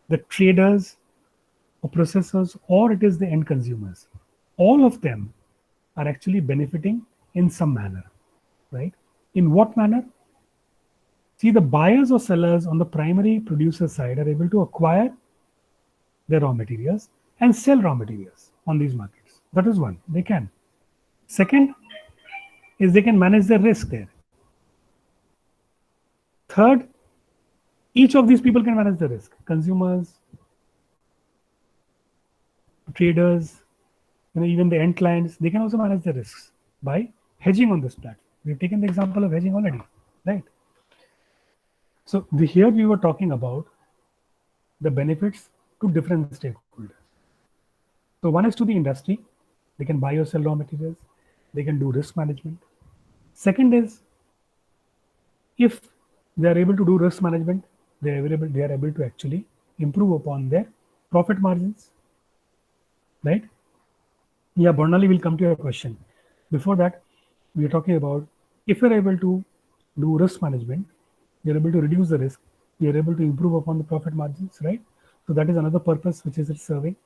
the traders or processors, or it is the end consumers, all of them are actually benefiting in some manner, right? In what manner? See, the buyers or sellers on the primary producer side are able to acquire their raw materials and sell raw materials on these markets. That is one, they can. Second is they can manage the risk there. Third, each of these people can manage the risk. Consumers, traders, even the end clients, they can also manage the risks by hedging on this platform. We've taken the example of hedging already, right? So here we were talking about the benefits to different stakeholders. So one is to the industry. They can buy or sell raw materials. They can do risk management. Second is, if they are able to do risk management, they are able to actually improve upon their profit margins, right? Yeah, Barnali will come to your question. Before that, we are talking about if you're able to do risk management, you're able to reduce the risk, you're able to improve upon the profit margins, right? So that is another purpose which is it serving.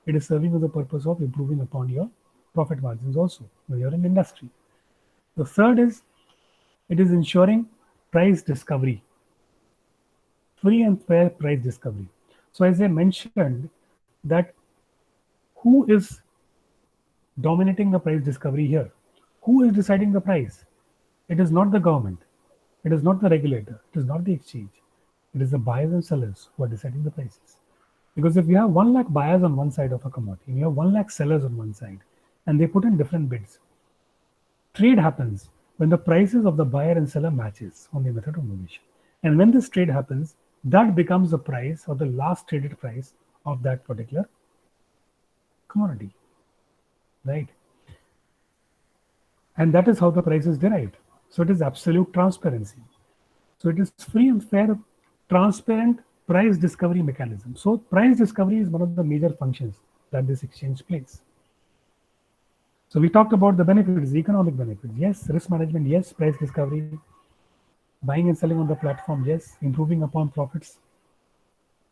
It is serving with the purpose of improving upon your profit margins also when you're in industry. The third is it is ensuring price discovery, free and fair price discovery. So as I mentioned that who is dominating the price discovery here? Who is deciding the price? It is not the government. It is not the regulator. It is not the exchange. It is the buyers and sellers who are deciding the prices. Because if you have 1 lakh buyers on one side of a commodity and you have 1 lakh sellers on one side and they put in different bids, trade happens when the prices of the buyer and seller matches on the method of novation. And when this trade happens, that becomes the price or the last traded price of that particular commodity, right? And that is how the price is derived. So it is absolute transparency. So it is free and fair, transparent price discovery mechanism. So price discovery is one of the major functions that this exchange plays. So we talked about the benefits, the economic benefits. Yes, risk management. Yes, price discovery. Buying and selling on the platform. Yes, improving upon profits.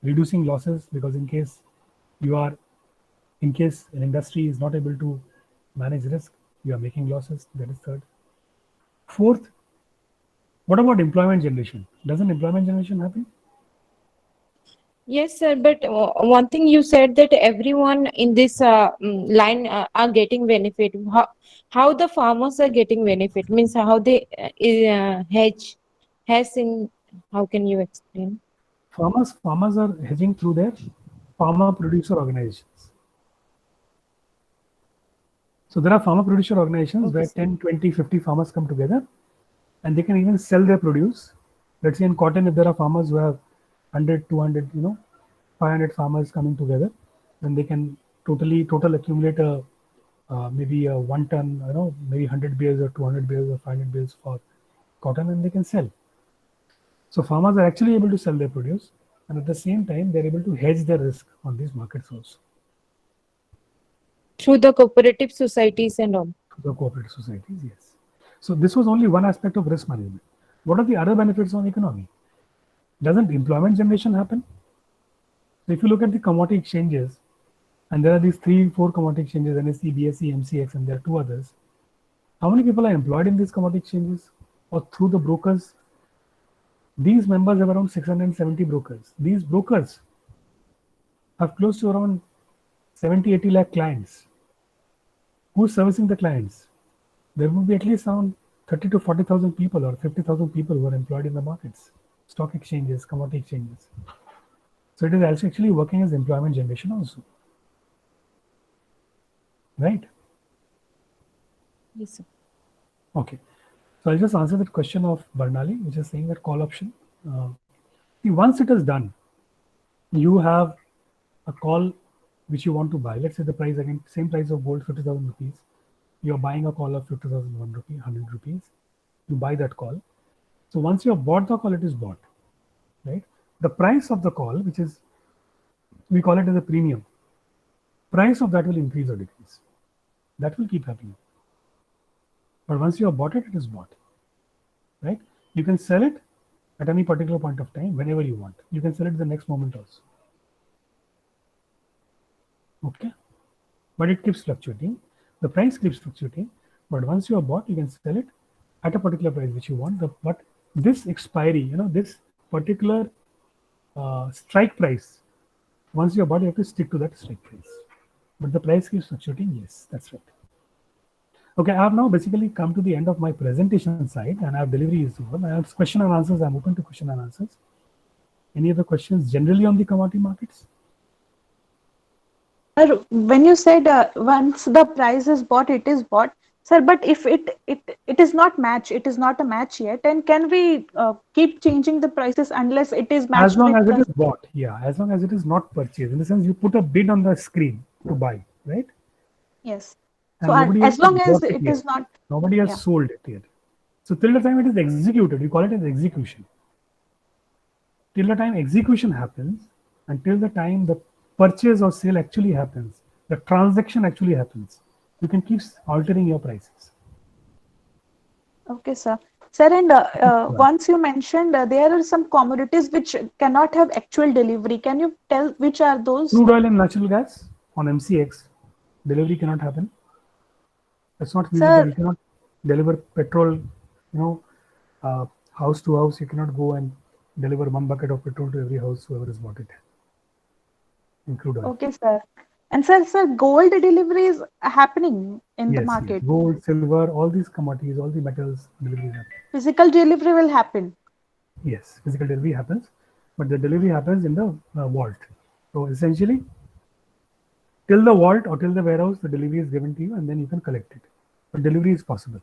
Reducing losses, because in case an industry is not able to manage risk, you are making losses. That is third. Fourth, what about employment generation? Doesn't employment generation happen? Yes, sir. But one thing you said that everyone in this line are getting benefit. How the farmers are getting benefit means how they hedge in. How can you explain? Farmers are hedging through their farmer producer organizations. So there are farmer producer organizations where 10, 20, 50 farmers come together and they can even sell their produce. Let's say in cotton, if there are farmers who have 100, 200, 500 farmers coming together, then they can total accumulate maybe a 1 ton, maybe 100 bales or 200 bales or 500 bales for cotton, and they can sell. So farmers are actually able to sell their produce, and at the same time, they're able to hedge their risk on these markets also. Through the cooperative societies and all. The cooperative societies, yes. So this was only one aspect of risk management. What are the other benefits on economy? Doesn't employment generation happen? So if you look at the commodity exchanges, and there are these 3-4 commodity exchanges, NSE, BSE, MCX, and there are 2 others. How many people are employed in these commodity exchanges or through the brokers? These members have around 670 brokers. These brokers have close to around 70-80 lakh clients. Who's servicing the clients? There will be at least around 30 to 40,000 people or 50,000 people who are employed in the markets, stock exchanges, commodity exchanges. So it is actually working as employment generation also. Right? Yes, sir. Okay. So I'll just answer that question of Barnali, which is saying that call option. Once it is done, you have a call which you want to buy. Let's say the price again, same price of gold, 50,000 rupees. You're buying a call of 50,001 rupee, 100 rupees. You buy that call. So once you have bought the call, it is bought, right? The price of the call, which is, we call it as a premium. Price of that will increase or decrease. That will keep happening. But once you have bought it, it is bought, right? You can sell it at any particular point of time, whenever you want. You can sell it the next moment also. Okay, but it keeps fluctuating. The price keeps fluctuating, but once you have bought, you can sell it at a particular price which you want. But this expiry, this particular strike price, once you have bought, you have to stick to that strike price. But the price keeps fluctuating. Yes, that's right. Okay, I have now basically come to the end of my presentation side, and I have delivery is over. I have question and answers. I'm open to question and answers. Any other questions generally on the commodity markets? When you said once the price is bought, it is bought, sir. But if it is not match, it is not a match yet. And can we keep changing the prices unless it is matched? As long as it is bought, yeah. As long as it is not purchased, in the sense you put a bid on the screen to buy, right? Yes. And So as long as it is not, nobody has sold it yet. So till the time it is executed, we call it as execution. Till the time execution happens, until the time the purchase or sale actually happens, the transaction actually happens, you can keep altering your prices. Okay, sir. Sir, and once you mentioned there are some commodities which cannot have actual delivery. Can you tell which are those? Crude oil and natural gas on MCX, delivery cannot happen. It's not feasible. Sir, You cannot deliver petrol, house to house. You cannot go and deliver 1 bucket of petrol to every house whoever has bought it in crude oil. okay, sir. And sir, gold delivery is happening in the Yes, market. gold, silver, all these commodities, all the metals delivery happen. Physical delivery will happen. Yes, physical delivery happens, but the delivery happens in the vault. So essentially, till the vault or till the warehouse, the delivery is given to you, and then you can collect it. But delivery is possible.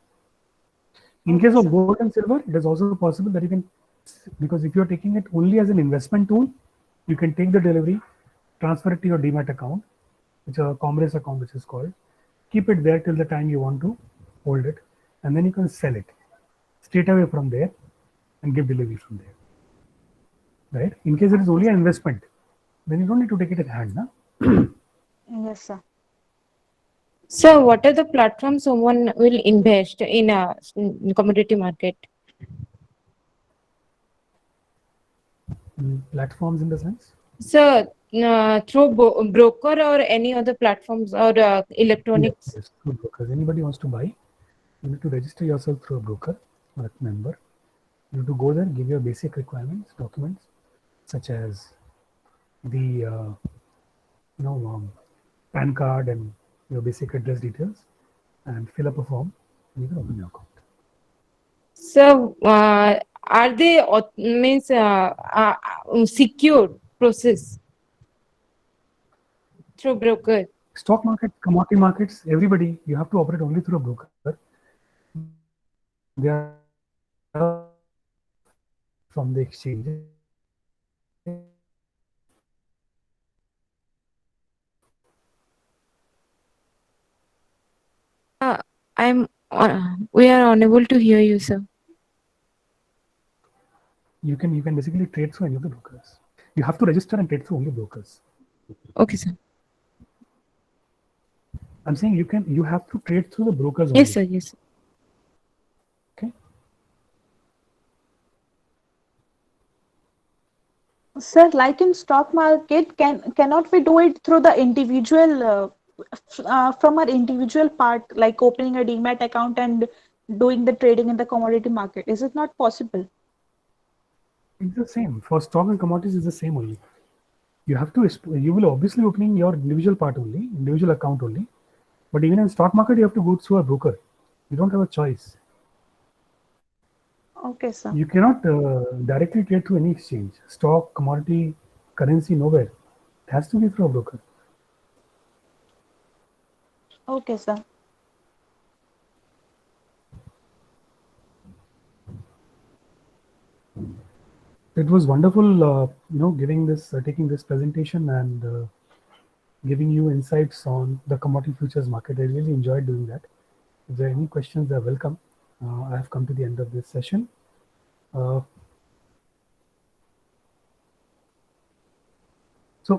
In case of gold and silver, it is also possible that you can, because if you are taking it only as an investment tool, you can take the delivery, transfer it to your Demat account, which is a Commerce account, which is called, keep it there till the time you want to hold it, and then you can sell it straight away from there and give delivery from there. Right? In case it is only an investment, then you don't need to take it in hand. Na? Yes, sir. So, what are the platforms someone will invest in a commodity market? Platforms in the sense? So, through broker or any other platforms or electronics? Yes, through brokers. Anybody wants to buy, you need to register yourself through a broker or a member. You have to go there, give your basic requirements, documents, such as the PAN card and your basic address details, and fill up a form, and you can open your account. So, are they secure process through broker? Stock market, commodity markets, everybody, you have to operate only through a broker. They are from the exchange. We are unable to hear you, sir. You can basically trade through any of the brokers. You have to register and trade through only brokers. Okay, sir. I'm saying you have to trade through the brokers Yes, only. sir. Yes, sir. Okay. Sir, like in stock market, cannot we do it through the individual, from our individual part, like opening a Demat account and doing the trading in the commodity market? Is it not possible? It's the same for stock and commodities. It's the same only. You have to. You will obviously opening your individual part only, individual account only. But even in stock market, you have to go through a broker. You don't have a choice. Okay, sir. You cannot directly trade through any exchange, stock, commodity, currency, nowhere. It has to be through a broker. Okay, sir. It was wonderful, giving this, taking this presentation and giving you insights on the commodity futures market. I really enjoyed doing that. If there are any questions, they're welcome. I have come to the end of this session. So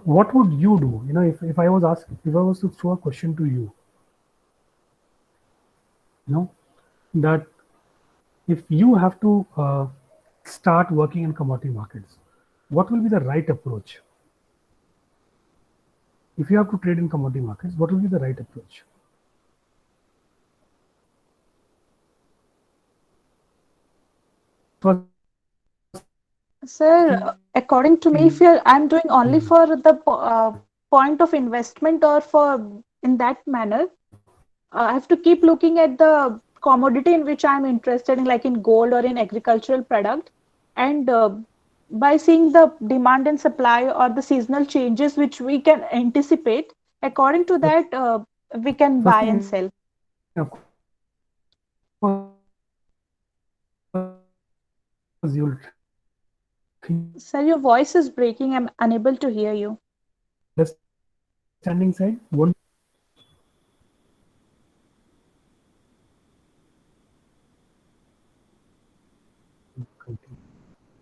what would you do? If I was to throw a question to you, that if you have to start working in commodity markets, what will be the right approach? If you have to trade in commodity markets, what will be the right approach? Sir, according to me, if I'm doing only for the point of investment or for in that manner, I have to keep looking at the commodity in which I'm interested in, like in gold or in agricultural product, and by seeing the demand and supply or the seasonal changes which we can anticipate, according to that, we can buy and sell. Sir, your voice is breaking. I'm unable to hear you. The standing side won't.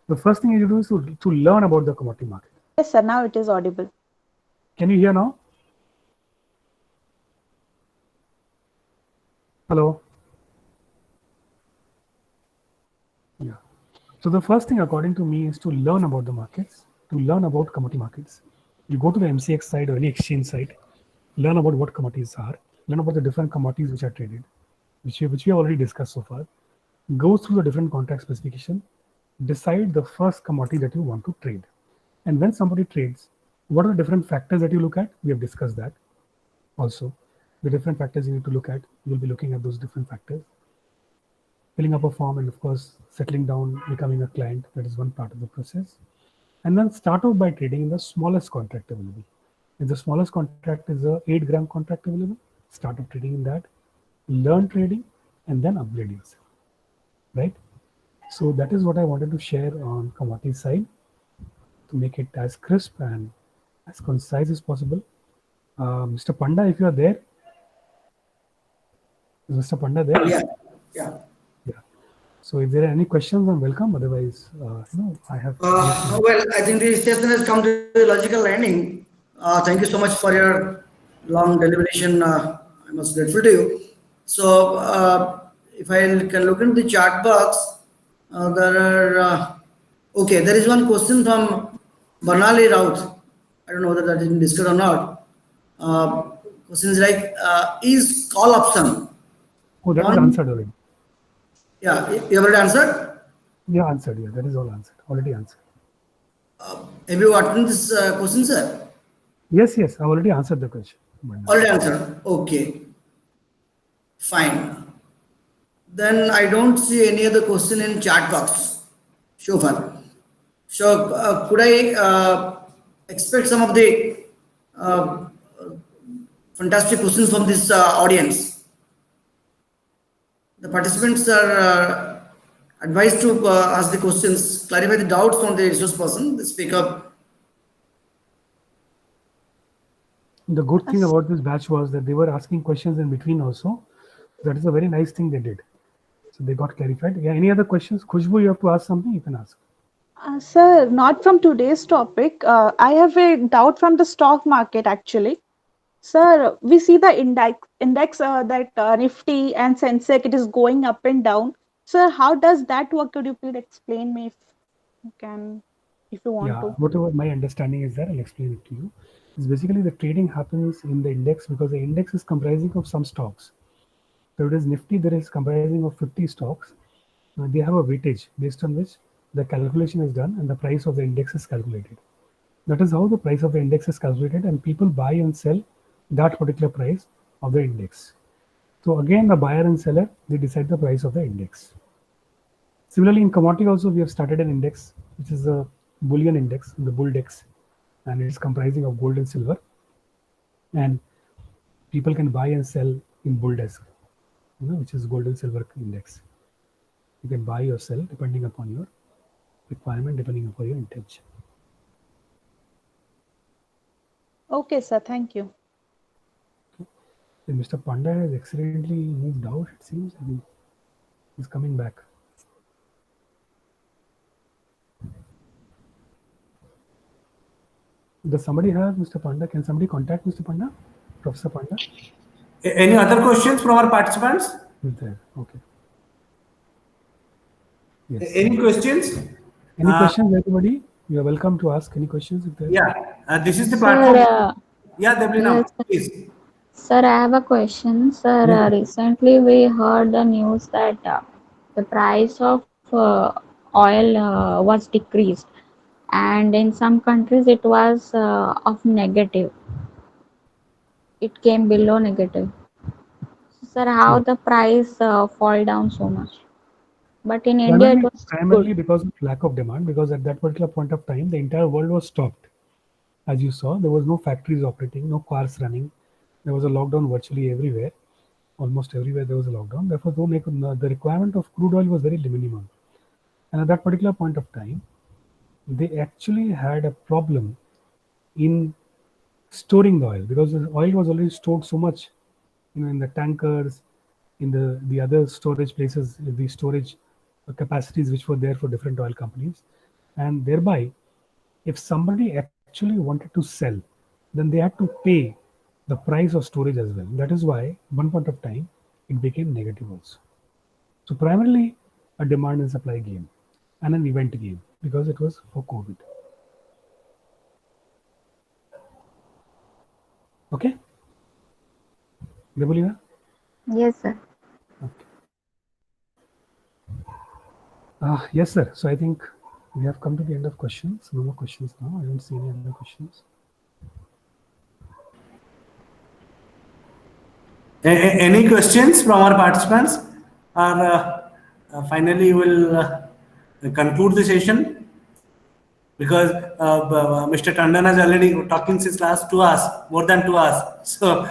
The first thing you do is to learn about the commodity market. Yes, sir. Now it is audible. Can you hear now? Hello? Yeah. So the first thing according to me is to learn about the markets, to learn about commodity markets. You go to the MCX site or any exchange site, learn about what commodities are, learn about the different commodities which are traded, which we have already discussed so far. Go through the different contract specification, decide the first commodity that you want to trade. And when somebody trades, what are the different factors that you look at? We have discussed that also. The different factors you need to look at, you'll be looking at those different factors. Filling up a form and of course, settling down, becoming a client, that is one part of the process. And then start off by trading in the smallest contract available. If the smallest contract is a 8-gram contract available, start off trading in that, learn trading, and then upgrade yourself, right? So that is what I wanted to share on commodity side to make it as crisp and as concise as possible. Mr. Panda, if you are there, is Mr. Panda there? Yeah. So if there are any questions, I'm welcome. Otherwise, I have. Well, I think the session has come to a logical ending. Thank you so much for your long deliberation. I'm most grateful to you. So, if I can look into the chat box, there are there is one question from Banali Raut. I don't know whether that is been discussed or not. Question is like, is call option? Oh, that is answered already. Yeah, you already answered? Yeah, answered. Yeah, that is all answered. Already answered. Have you attended this question, sir? Yes, I already answered the question. Already answered. Okay. Fine. Then I don't see any other question in chat box. So far. So could I expect some of the fantastic questions from this audience? The participants are advised to ask the questions, clarify the doubts from the resource person, the speaker. The good thing about this batch was that they were asking questions in between also. That is a very nice thing they did. So they got clarified. Yeah, any other questions? Khushbu, you have to ask something, you can ask. Sir, not from today's topic. I have a doubt from the stock market actually. Sir, we see the index that Nifty and Sensex, it is going up and down. Sir, how does that work? Could you please explain me if you can, if you want to? Whatever my understanding is there, I'll explain it to you. It's basically the trading happens in the index because the index is comprising of some stocks. So it is Nifty, there is comprising of 50 stocks. They have a weightage based on which the calculation is done and the price of the index is calculated. That is how the price of the index is calculated, and people buy and sell that particular price of the index. So again, the buyer and seller, they decide the price of the index. Similarly, in commodity also, we have started an index, which is a bullion index, the Bulldex, and it is comprising of gold and silver. And people can buy and sell in Bulldesk, which is gold and silver index. You can buy or sell depending upon your requirement, depending upon your intention. Okay, sir. Thank you. Mr. Panda has accidentally moved out, it seems. I mean, he's coming back. Does somebody have Mr. Panda? Can somebody contact Mr. Panda? Professor Panda? Any other questions from our participants? There. Okay. Yes. Any questions? Any questions, everybody? You are welcome to ask any questions. If there this is the platform. Deblina, please. Sir, I have a question. Sir, recently we heard the news that the price of oil was decreased, and in some countries it was of negative. It came below negative. Sir, how the price fall down so much? But in India, it was primarily because of lack of demand, because at that particular point of time, the entire world was stopped. As you saw, there was no factories operating, no cars running. There was a lockdown virtually everywhere. Almost everywhere there was a lockdown. Therefore, the requirement of crude oil was very minimum. And at that particular point of time, they actually had a problem in storing the oil, because the oil was already stored so much, in the tankers, in the other storage places, the storage capacities which were there for different oil companies. And thereby, if somebody actually wanted to sell, then they had to pay the price of storage as well. That is why one point of time it became negative also. So primarily a demand and supply game and an event game because it was for COVID. Okay, Debulina? Yes, sir. Yes, sir. So I think we have come to the end of questions. No more questions now. I don't see any other questions. Any questions from our participants? Or finally, we'll conclude the session because Mr. Tandon has already talking since last 2 hours, more than 2 hours. So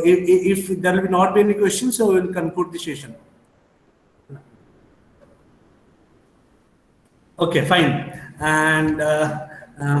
if there will not be any questions, so we'll conclude the session. Okay, fine. And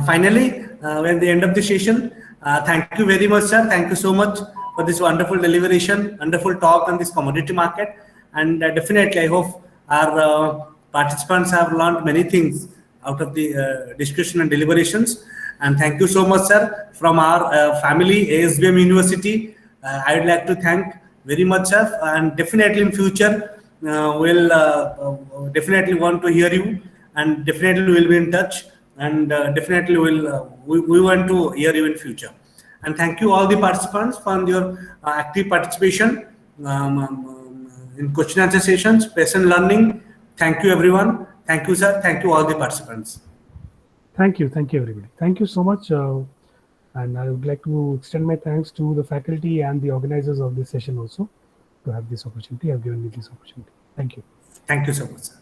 finally, we're at the end of the session. Thank you very much, sir. Thank you so much for this wonderful deliberation, wonderful talk on this commodity market. And definitely, I hope our participants have learned many things out of the discussion and deliberations. And thank you so much, sir. From our family, ASBM University, I would like to thank very much, sir. And definitely in future, we'll definitely want to hear you. And definitely we'll be in touch, and definitely we want to hear you in future. And thank you all the participants for your active participation in question answer sessions, patient learning. Thank you everyone. Thank you, sir. Thank you all the participants. Thank you everybody. Thank you so much. And I would like to extend my thanks to the faculty and the organizers of this session also to have this opportunity. Have given me this opportunity. Thank you. Thank you so much, sir.